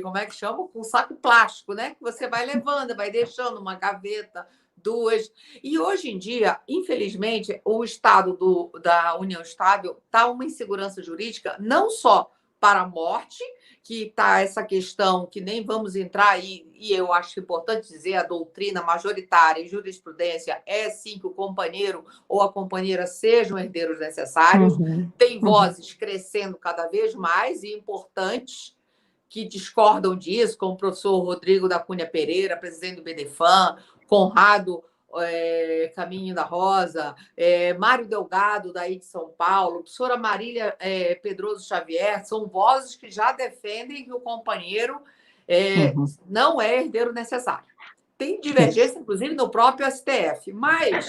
como é que chama? Com um saco plástico, né? Que você vai levando, vai deixando uma gaveta, duas. E hoje em dia, infelizmente, o estado da união estável está uma insegurança jurídica, não só para a morte, que está essa questão que nem vamos entrar aí, e eu acho importante dizer, a doutrina majoritária em jurisprudência é sim que o companheiro ou a companheira sejam herdeiros necessários. Tem vozes crescendo cada vez mais e importantes que discordam disso, como o professor Rodrigo da Cunha Pereira, presidente do BDFAM, Conrado Caminho da Rosa, Mário Delgado, daí de São Paulo, professora Marília Pedroso Xavier, são vozes que já defendem que o companheiro não é herdeiro necessário. Tem divergência, inclusive, no próprio STF, mas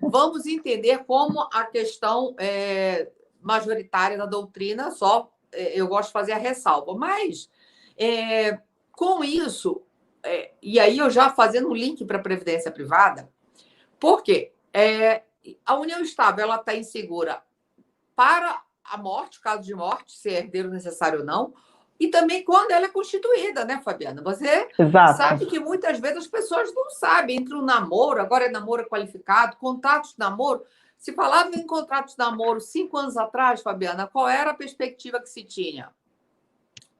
vamos entender como a questão majoritária da doutrina, só eu gosto de fazer a ressalva, mas com isso, e aí eu já fazendo um link para a Previdência Privada, porque a união estável ela está insegura para a morte, caso de morte, se é herdeiro necessário ou não, e também quando ela é constituída, né, Fabiana? Você sabe que muitas vezes as pessoas não sabem, entre o namoro, agora é namoro qualificado, contratos de namoro. Se falava em contratos de namoro 5 anos atrás, Fabiana, qual era a perspectiva que se tinha?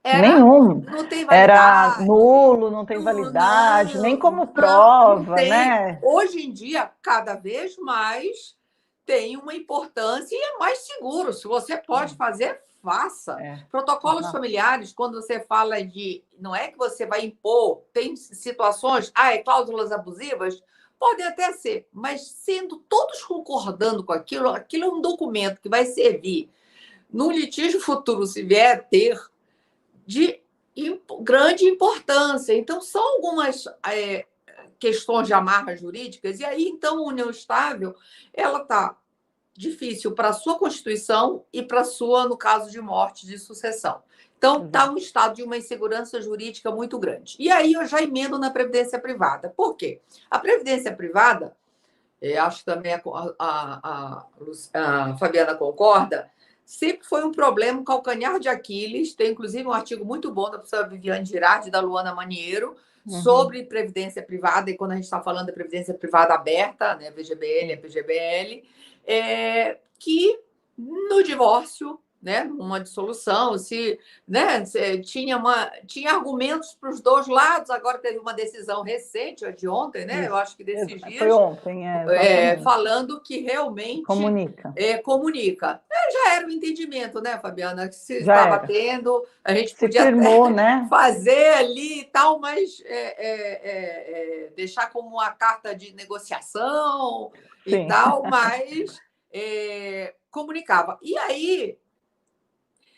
Nenhum. Não tem validade. Era nulo, não tem validade, nem como prova, né? Hoje em dia, cada vez mais tem uma importância e é mais seguro. Se você pode fazer, faça. Protocolos familiares, quando você fala de... Não é que você vai impor, tem situações... cláusulas abusivas? Podem até ser, mas sendo todos concordando com aquilo, aquilo é um documento que vai servir no litígio futuro, se vier a ter, de grande importância. Então, são algumas questões de amarras jurídicas, e aí, então, a união estável, ela está difícil para a sua Constituição e para a sua, no caso de morte, de sucessão. Então, está um estado de uma insegurança jurídica muito grande. E aí, eu já emendo na Previdência Privada. Por quê? A Previdência Privada, acho que também a Fabiana concorda, sempre foi um problema, um calcanhar de Aquiles. Tem, inclusive, um artigo muito bom da professora Viviane Girardi e da Luana Maniero sobre previdência privada, e quando a gente está falando de previdência privada aberta, né, VGBL, a PGBL, que no divórcio, né, uma dissolução, tinha argumentos para os dois lados. Agora teve uma decisão recente, de ontem, né? Eu acho que desses dias. Foi ontem, falando que realmente comunica. Já era o entendimento, né, Fabiana? Que se estava tendo, a gente podia firmou, né? fazer ali e tal, mas deixar como uma carta de negociação e tal, mas comunicava. E aí.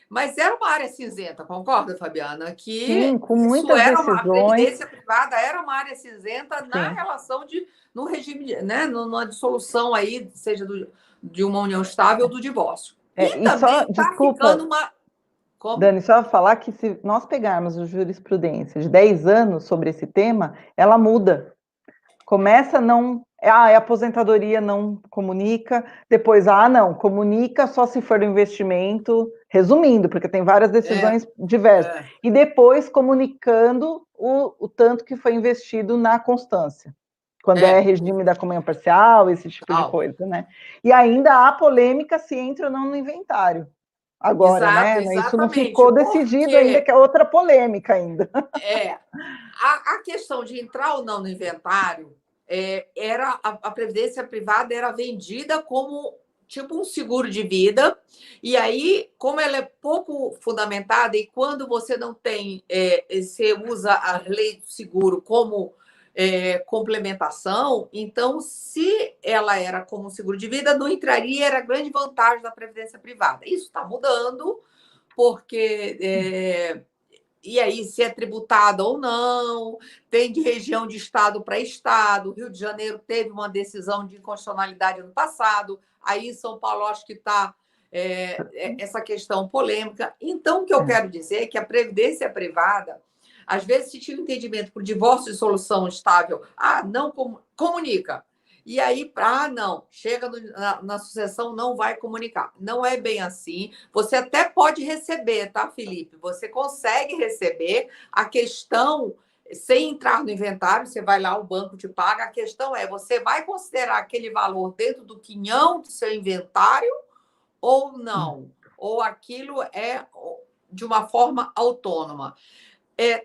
Mas era uma área cinzenta, concorda, Fabiana? Que sim, com muitas decisões. A previdência privada era uma área cinzenta na relação no regime, né, numa dissolução aí, seja de uma união estável ou do divórcio. E também está ficando uma... Como? Dani, só falar que se nós pegarmos a jurisprudência de 10 anos sobre esse tema, ela muda. Começa não... a aposentadoria não comunica, depois, não, comunica só se for investimento, resumindo, porque tem várias decisões diversas, e depois comunicando o tanto que foi investido na constância, quando é regime da comunhão parcial, esse tipo de coisa, né? E ainda há polêmica se entra ou não no inventário. agora, né? Isso não ficou decidido ainda, que é outra polêmica ainda. A questão de entrar ou não no inventário, a previdência privada era vendida como tipo um seguro de vida, e aí, como ela é pouco fundamentada, e quando você não tem, você usa a lei do seguro como complementação, então, se ela era como um seguro de vida, não entraria, era a grande vantagem da previdência privada. Isso está mudando, porque... e aí, se é tributada ou não, tem de região de estado para estado. O Rio de Janeiro teve uma decisão de inconstitucionalidade ano passado, aí em São Paulo acho que está essa questão polêmica. Então, o que eu quero dizer é que a previdência privada, às vezes, se tinha um entendimento por divórcio e solução estável, não comunica. E aí, não, chega na sucessão, não vai comunicar. Não é bem assim. Você até pode receber, tá, Felipe? Você consegue receber. A questão, sem entrar no inventário, você vai lá, o banco te paga. A questão é, você vai considerar aquele valor dentro do quinhão do seu inventário ou não? Ou aquilo é de uma forma autônoma?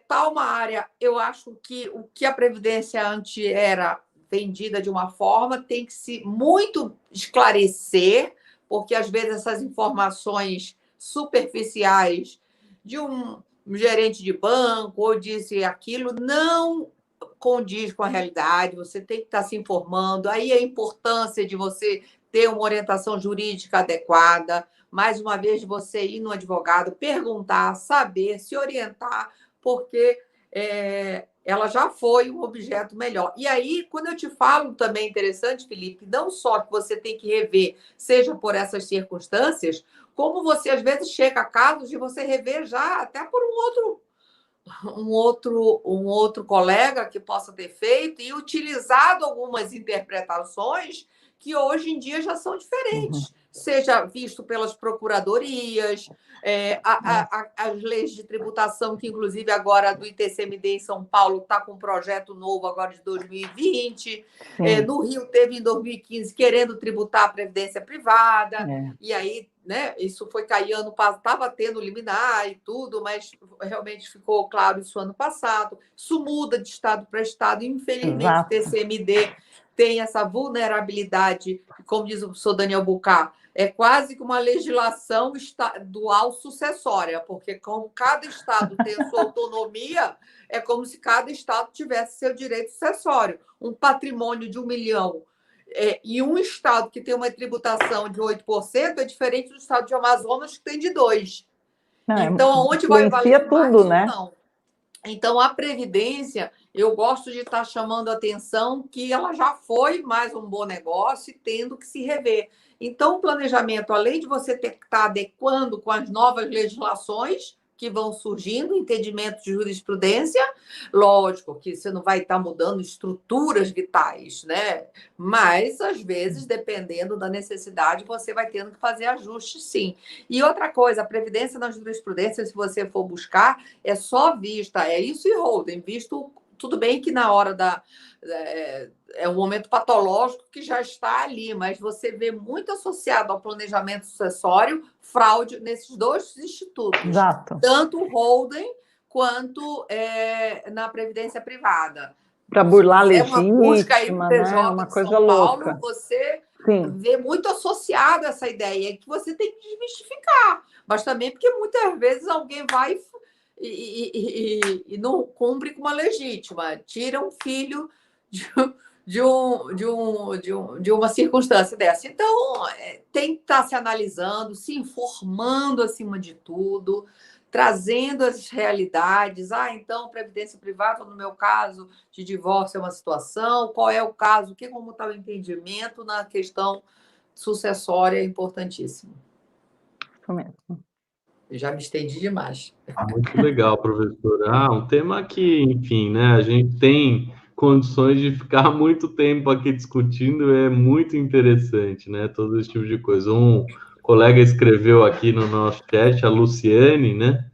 Tá uma área, eu acho que o que a Previdência antes era vendida de uma forma, tem que se muito esclarecer, porque às vezes essas informações superficiais de um gerente de banco ou disse aquilo não condiz com a realidade, você tem que estar se informando. Aí a importância de você ter uma orientação jurídica adequada, mais uma vez de você ir no advogado, perguntar, saber, se orientar, porque ela já foi um objeto melhor. E aí, quando eu te falo também interessante, Felipe, não só que você tem que rever, seja por essas circunstâncias, como você às vezes chega a casos de você rever já até por um outro colega que possa ter feito e utilizado algumas interpretações que hoje em dia já são diferentes, seja visto pelas procuradorias, as leis de tributação, que inclusive agora do ITCMD em São Paulo está com um projeto novo agora de 2020, no Rio teve em 2015 querendo tributar a previdência privada, e aí, né, isso foi cair ano passado, estava tendo liminar e tudo, mas realmente ficou claro isso ano passado. Isso muda de estado para estado, infelizmente o TCMD tem essa vulnerabilidade, como diz o professor Daniel Bucá, é quase que uma legislação dual sucessória, porque como cada estado tem a sua autonomia, é como se cada estado tivesse seu direito sucessório. Um patrimônio de 1 milhão e um estado que tem uma tributação de 8% é diferente do estado de Amazonas, que tem de 2%. Então, aonde vai valer mais ou não? Então, a Previdência, eu gosto de estar chamando a atenção que ela já foi mais um bom negócio e tendo que se rever. Então, o planejamento, além de você ter que estar adequando com as novas legislações que vão surgindo, entendimento de jurisprudência, lógico que você não vai estar mudando estruturas vitais, né? Mas, às vezes, dependendo da necessidade, você vai tendo que fazer ajustes, sim. E outra coisa, a previdência na jurisprudência, se você for buscar, é só vista, é isso e holding, visto, tudo bem que na hora é um momento patológico que já está ali, mas você vê muito associado ao planejamento sucessório, fraude nesses dois institutos. Exato. Tanto o holding quanto na previdência privada. Para burlar legítima, uma busca aí no TJ, né? Uma coisa São Paulo, louca. você vê muito associado a essa ideia que você tem que desmistificar, mas também porque muitas vezes alguém vai e não cumpre com uma legítima, tira um filho de uma circunstância dessa. Então, tem que estar se analisando, se informando acima de tudo, trazendo as realidades. Então, previdência privada, no meu caso de divórcio é uma situação, qual é o caso, como está o entendimento na questão sucessória é importantíssimo. Isso mesmo. Eu já me estendi demais. Muito legal, professora. Um tema que, enfim, né, a gente tem condições de ficar muito tempo aqui discutindo, é muito interessante, né, todo esse tipo de coisa. Um colega escreveu aqui no nosso chat, a Luciane, né,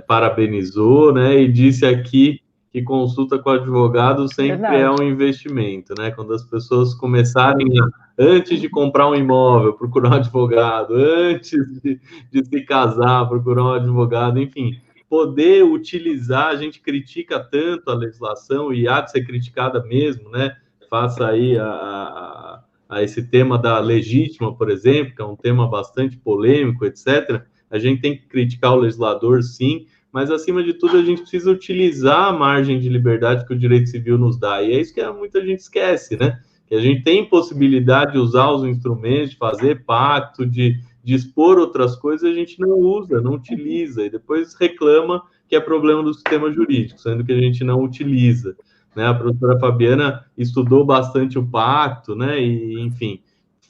parabenizou, né, e disse aqui que consulta com advogado sempre é um investimento, né, quando as pessoas começarem a Antes de comprar um imóvel, procurar um advogado. Antes de se casar, procurar um advogado. Enfim, poder utilizar, a gente critica tanto a legislação e há de ser criticada mesmo, né? Faça aí a esse tema da legítima, por exemplo, que é um tema bastante polêmico, etc. A gente tem que criticar o legislador, sim, mas, acima de tudo, a gente precisa utilizar a margem de liberdade que o direito civil nos dá, e é isso que muita gente esquece, né? Que a gente tem possibilidade de usar os instrumentos, de fazer pacto, de expor outras coisas, a gente não usa, não utiliza, e depois reclama que é problema do sistema jurídico, sendo que a gente não utiliza. Né? A professora Fabiana estudou bastante o pacto, né? E, enfim,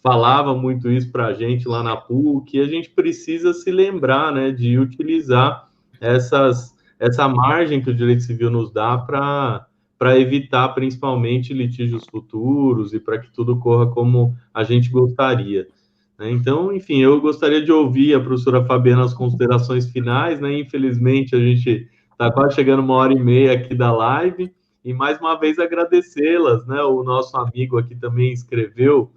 falava muito isso para a gente lá na PUC, e a gente precisa se lembrar, né, de utilizar essa margem que o direito civil nos dá para evitar, principalmente, litígios futuros e para que tudo corra como a gente gostaria. Né? Então, enfim, eu gostaria de ouvir a professora Fabiana as considerações finais, né? Infelizmente, a gente está quase chegando 1h30 aqui da live, e mais uma vez agradecê-las, né? O nosso amigo aqui também escreveu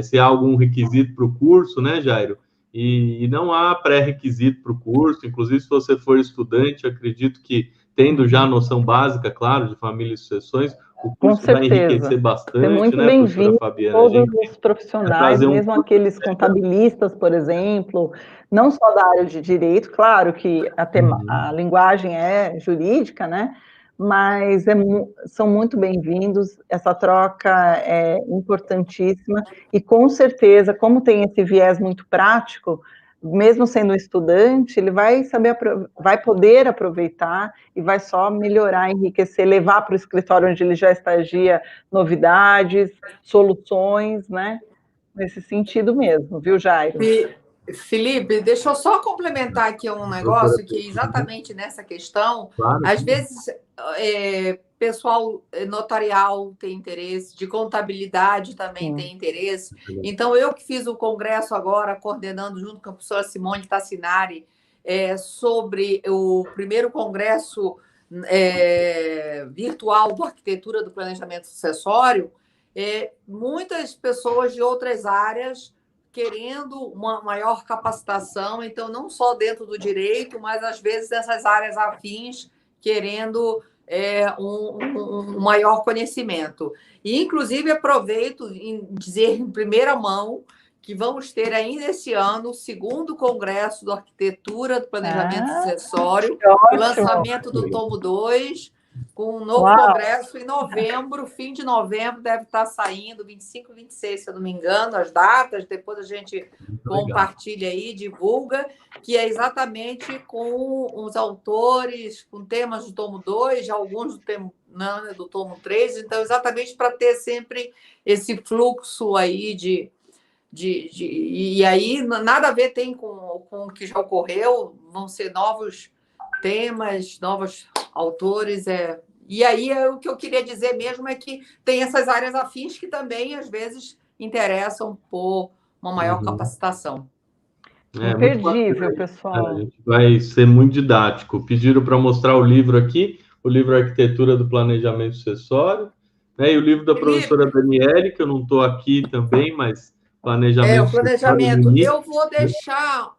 se há algum requisito para o curso, né, Jairo? E não há pré-requisito para o curso, inclusive se você for estudante, acredito que, tendo já a noção básica, claro, de família e sucessões, o curso vai enriquecer bastante, muito né, bem-vindo, Fabiana? todos os profissionais, mesmo aqueles contabilistas, por exemplo, não só da área de direito, claro que a linguagem é jurídica, né? Mas são muito bem-vindos, essa troca é importantíssima, e com certeza, como tem esse viés muito prático, mesmo sendo estudante, ele vai poder aproveitar e vai só melhorar, enriquecer, levar para o escritório onde ele já estagia novidades, soluções, né? Nesse sentido mesmo, viu, Jairo? Felipe, deixa eu só complementar aqui um negócio que exatamente nessa questão, às vezes pessoal notarial tem interesse, de contabilidade também tem interesse. Então, eu que fiz o congresso agora, coordenando junto com a professora Simone Tassinari, sobre o primeiro congresso virtual do Arquitetura do Planejamento Sucessório, muitas pessoas de outras áreas querendo uma maior capacitação, então não só dentro do direito, mas às vezes dessas áreas afins querendo um maior conhecimento. E, inclusive, aproveito em dizer em primeira mão que vamos ter ainda esse ano o segundo congresso do Arquitetura do Planejamento Sucessório, o lançamento do tomo 2, com um novo congresso em novembro, fim de novembro, deve estar saindo, 25 e 26, se eu não me engano, as datas, depois a gente compartilha aí, divulga, que é exatamente com os autores, com temas do tomo 2, alguns do tomo 3, então exatamente para ter sempre esse fluxo aí e aí nada a ver tem com o que já ocorreu, vão ser novos temas, novos autores, e aí o que eu queria dizer mesmo é que tem essas áreas afins que também, às vezes, interessam por uma maior capacitação. Imperdível, pessoal. A gente vai ser muito didático. Pediram para mostrar o livro aqui, o livro Arquitetura do Planejamento Sucessório, né, e o livro da professora Daniele, que eu não estou aqui também, mas o planejamento. Eu vou deixar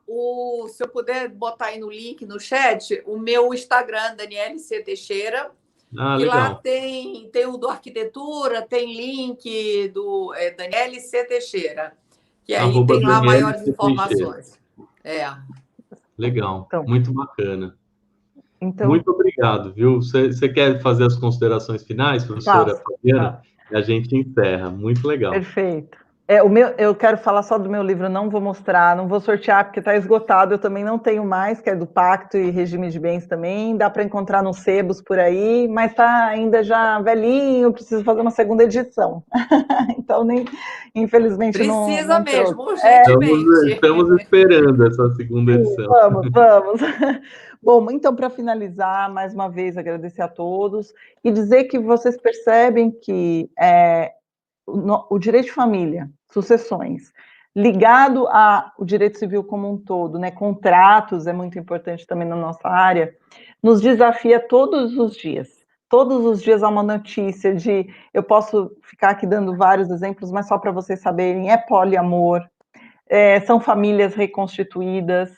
se eu puder botar aí no link, no chat, o meu Instagram, Daniele C. Teixeira. E legal. lá tem o do Arquitetura, tem link do Daniele C. Teixeira. Que aí tem lá maiores informações. Legal, então, muito bacana. Então, muito obrigado, viu? Você quer fazer as considerações finais, professora Fabiana? A gente encerra. Muito legal. Perfeito. Eu quero falar só do meu livro, não vou mostrar, não vou sortear, porque está esgotado, eu também não tenho mais, que é do Pacto e Regime de Bens também, dá para encontrar nos sebos por aí, mas está ainda já velhinho, preciso fazer uma segunda edição. Então, infelizmente, precisa mesmo, urgentemente. Estamos esperando essa segunda edição. Vamos. Bom, então, para finalizar, mais uma vez, agradecer a todos e dizer que vocês percebem que o direito de família, sucessões, ligado ao direito civil como um todo, né, contratos é muito importante também na nossa área, nos desafia todos os dias, todos os dias há uma notícia eu posso ficar aqui dando vários exemplos, mas só para vocês saberem, é poliamor, são famílias reconstituídas,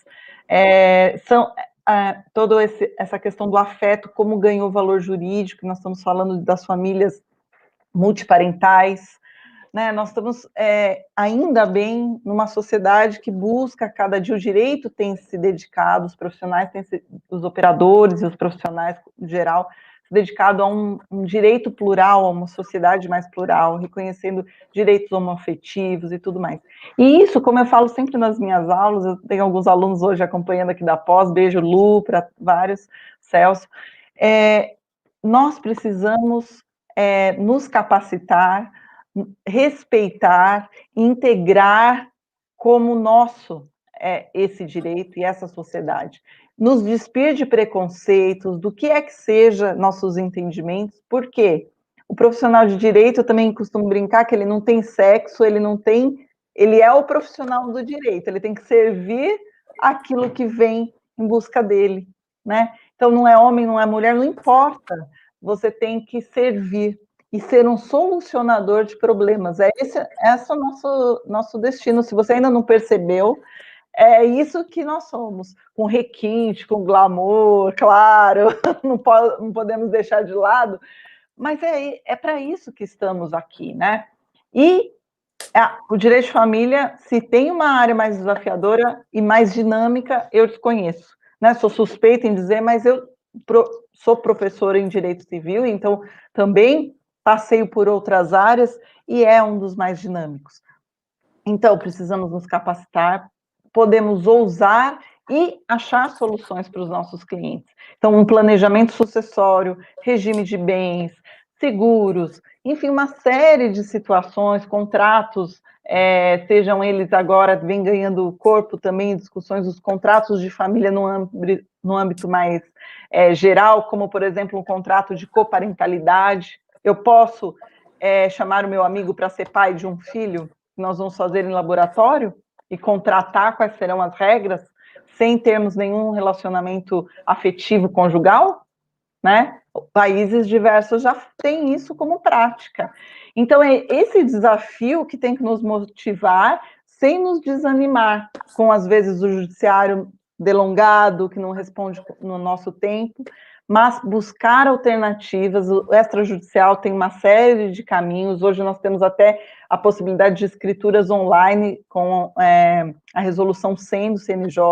toda essa questão do afeto, como ganhou valor jurídico, nós estamos falando das famílias multiparentais, né? Nós estamos, ainda bem, numa sociedade que busca cada dia o direito, tem se dedicado, os profissionais, os operadores e os profissionais em geral, se dedicado a um direito plural, a uma sociedade mais plural, reconhecendo direitos homoafetivos e tudo mais. E isso, como eu falo sempre nas minhas aulas, eu tenho alguns alunos hoje acompanhando aqui da pós, beijo Lu, para vários, Celso, nós precisamos nos capacitar, respeitar, integrar como nosso esse direito e essa sociedade. Nos despir de preconceitos, do que é que seja nossos entendimentos, porque o profissional de direito, eu também costumo brincar que ele não tem sexo, ele é o profissional do direito, ele tem que servir aquilo que vem em busca dele, né? Então, não é homem, não é mulher, não importa, você tem que servir e ser um solucionador de problemas. Esse é o nosso destino. Se você ainda não percebeu, é isso que nós somos, com requinte, com glamour, claro, não podemos deixar de lado, mas é para isso que estamos aqui, né? E o direito de família, se tem uma área mais desafiadora e mais dinâmica, eu desconheço, né? Sou suspeita em dizer, mas eu sou professora em direito civil, então também passeio por outras áreas e é um dos mais dinâmicos. Então, precisamos nos capacitar, podemos ousar e achar soluções para os nossos clientes. Então, um planejamento sucessório, regime de bens, seguros, enfim, uma série de situações, contratos, sejam eles agora, vem ganhando corpo também, discussões dos contratos de família no âmbito mais geral, como, por exemplo, um contrato de coparentalidade. Eu posso chamar o meu amigo para ser pai de um filho, que nós vamos fazer em laboratório, e contratar quais serão as regras, sem termos nenhum relacionamento afetivo conjugal, né? Países diversos já têm isso como prática. Então, é esse desafio que tem que nos motivar, sem nos desanimar, com, às vezes, o judiciário delongado, que não responde no nosso tempo, mas buscar alternativas. O extrajudicial tem uma série de caminhos. Hoje nós temos até a possibilidade de escrituras online com a resolução 100 do CNJ.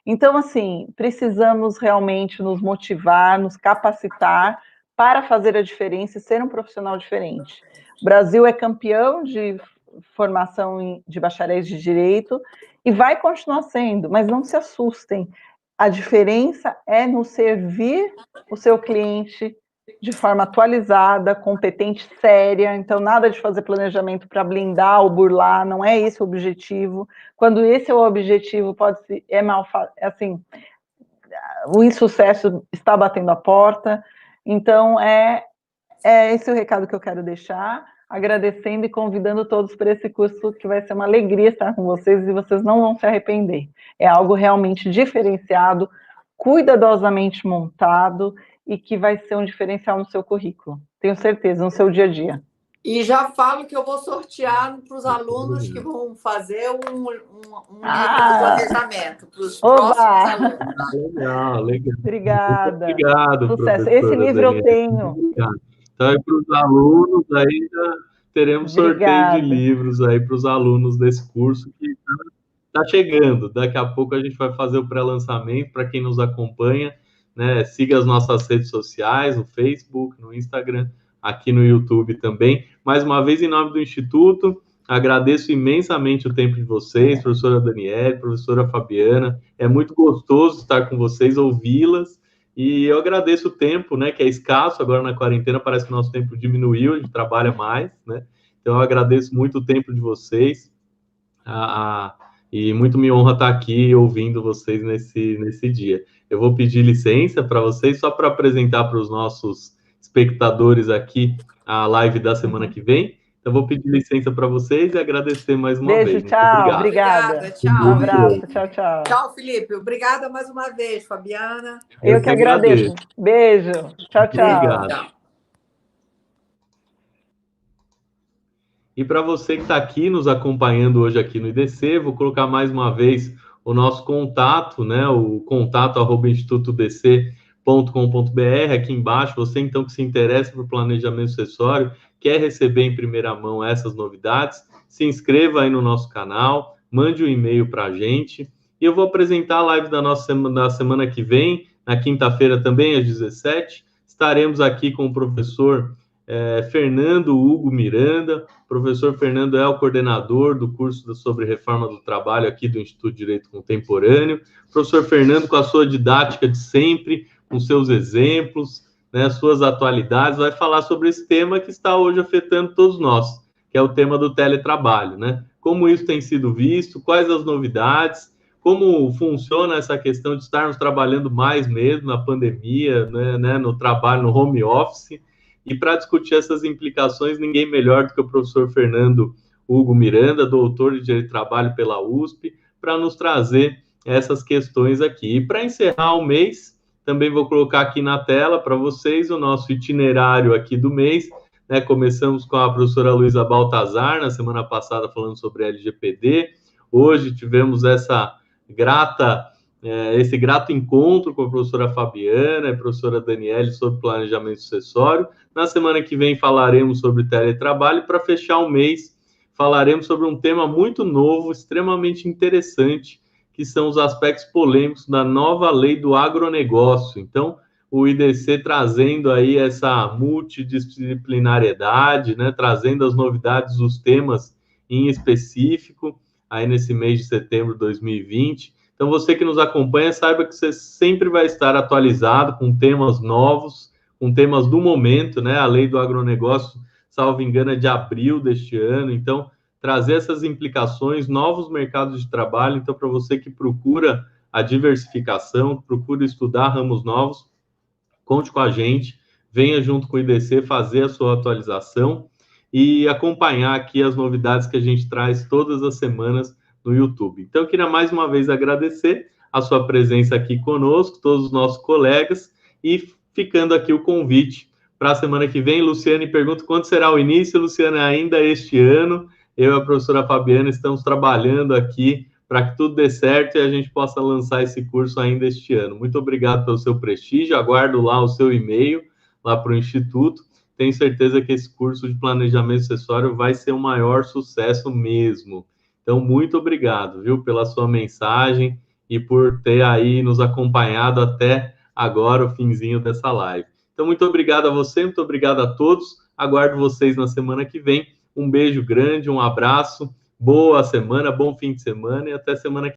Então, assim, precisamos realmente nos motivar, nos capacitar para fazer a diferença e ser um profissional diferente. O Brasil é campeão de formação de bacharéis de direito e vai continuar sendo, mas não se assustem. A diferença é no servir o seu cliente de forma atualizada, competente, séria. Então, nada de fazer planejamento para blindar ou burlar, não é esse o objetivo. Quando esse é o objetivo, assim, o insucesso está batendo a porta. Então, é esse o recado que eu quero deixar, agradecendo e convidando todos para esse curso, que vai ser uma alegria estar com vocês e vocês não vão se arrepender. É algo realmente diferenciado, cuidadosamente montado e que vai ser um diferencial no seu currículo. Tenho certeza, no seu dia a dia. E já falo que eu vou sortear para os alunos que vão fazer um livro de planejamento, para os próximos alunos. Legal. Obrigada. Obrigado, sucesso. Esse livro eu tenho. Obrigado. Então, para os alunos, ainda teremos sorteio de livros aí para os alunos desse curso que está chegando. Daqui a pouco a gente vai fazer o pré-lançamento para quem nos acompanha, né? Siga as nossas redes sociais, no Facebook, no Instagram, aqui no YouTube também. Mais uma vez, em nome do Instituto, agradeço imensamente o tempo de vocês, professora Daniele, professora Fabiana. É muito gostoso estar com vocês, ouvi-las. E eu agradeço o tempo, né, que é escasso agora na quarentena, parece que o nosso tempo diminuiu, a gente trabalha mais, né? Então eu agradeço muito o tempo de vocês e muito me honra estar aqui ouvindo vocês nesse dia. Eu vou pedir licença para vocês, só para apresentar para os nossos espectadores aqui a live da semana que vem. Então, vou pedir licença para vocês e agradecer mais uma Beijo, vez. tchau, Obrigada. Tchau. Um abraço, tchau, tchau. Tchau, Felipe. Obrigada mais uma vez, Fabiana. Eu que agradeço. Beijo. Tchau, tchau. Obrigado. Tchau. E para você que está aqui nos acompanhando hoje aqui no IDC, vou colocar mais uma vez o nosso contato, né? O contato@institutodc.com.br aqui embaixo. Você então que se interessa por planejamento sucessório, quer receber em primeira mão essas novidades, se inscreva aí no nosso canal, mande um e-mail para a gente. E eu vou apresentar a live da semana que vem, na quinta-feira também, às 17h. Estaremos aqui com o professor Fernando Hugo Miranda. O professor Fernando é o coordenador do curso sobre reforma do trabalho aqui do Instituto de Direito Contemporâneo. O professor Fernando, com a sua didática de sempre, com seus exemplos, né, suas atualidades, vai falar sobre esse tema que está hoje afetando todos nós, que é o tema do teletrabalho, né? Como isso tem sido visto, quais as novidades, como funciona essa questão de estarmos trabalhando mais mesmo na pandemia, né, no trabalho, no home office. E para discutir essas implicações, ninguém melhor do que o professor Fernando Hugo Miranda, doutor de Direito do Trabalho pela USP, para nos trazer essas questões aqui. E para encerrar o mês, também vou colocar aqui na tela para vocês o nosso itinerário aqui do mês. Né? Começamos com a professora Luísa Baltazar, na semana passada, falando sobre LGPD. Hoje tivemos esse grato encontro com a professora Fabiana e a professora Daniele sobre planejamento sucessório. Na semana que vem falaremos sobre teletrabalho. Para fechar o mês, falaremos sobre um tema muito novo, extremamente interessante, que são os aspectos polêmicos da nova lei do agronegócio. Então, o IDC trazendo aí essa multidisciplinariedade, né, trazendo as novidades dos temas em específico, aí nesse mês de setembro de 2020. Então, você que nos acompanha, saiba que você sempre vai estar atualizado com temas novos, com temas do momento, né? A lei do agronegócio, salvo engano, é de abril deste ano. Então, trazer essas implicações, novos mercados de trabalho. Então, para você que procura a diversificação, procura estudar ramos novos, conte com a gente, venha junto com o IDC fazer a sua atualização e acompanhar aqui as novidades que a gente traz todas as semanas no YouTube. Então, eu queria mais uma vez agradecer a sua presença aqui conosco, todos os nossos colegas, e ficando aqui o convite para a semana que vem. Luciane pergunta quando será o início. Luciane, ainda este ano. Eu e a professora Fabiana estamos trabalhando aqui para que tudo dê certo e a gente possa lançar esse curso ainda este ano. Muito obrigado pelo seu prestígio, aguardo lá o seu e-mail, lá para o Instituto. Tenho certeza que esse curso de planejamento sucessório vai ser um maior sucesso mesmo. Então, muito obrigado, viu, pela sua mensagem e por ter aí nos acompanhado até agora, o finzinho dessa live. Então, muito obrigado a você, muito obrigado a todos. Aguardo vocês na semana que vem. Um beijo grande, um abraço, boa semana, bom fim de semana e até semana que vem.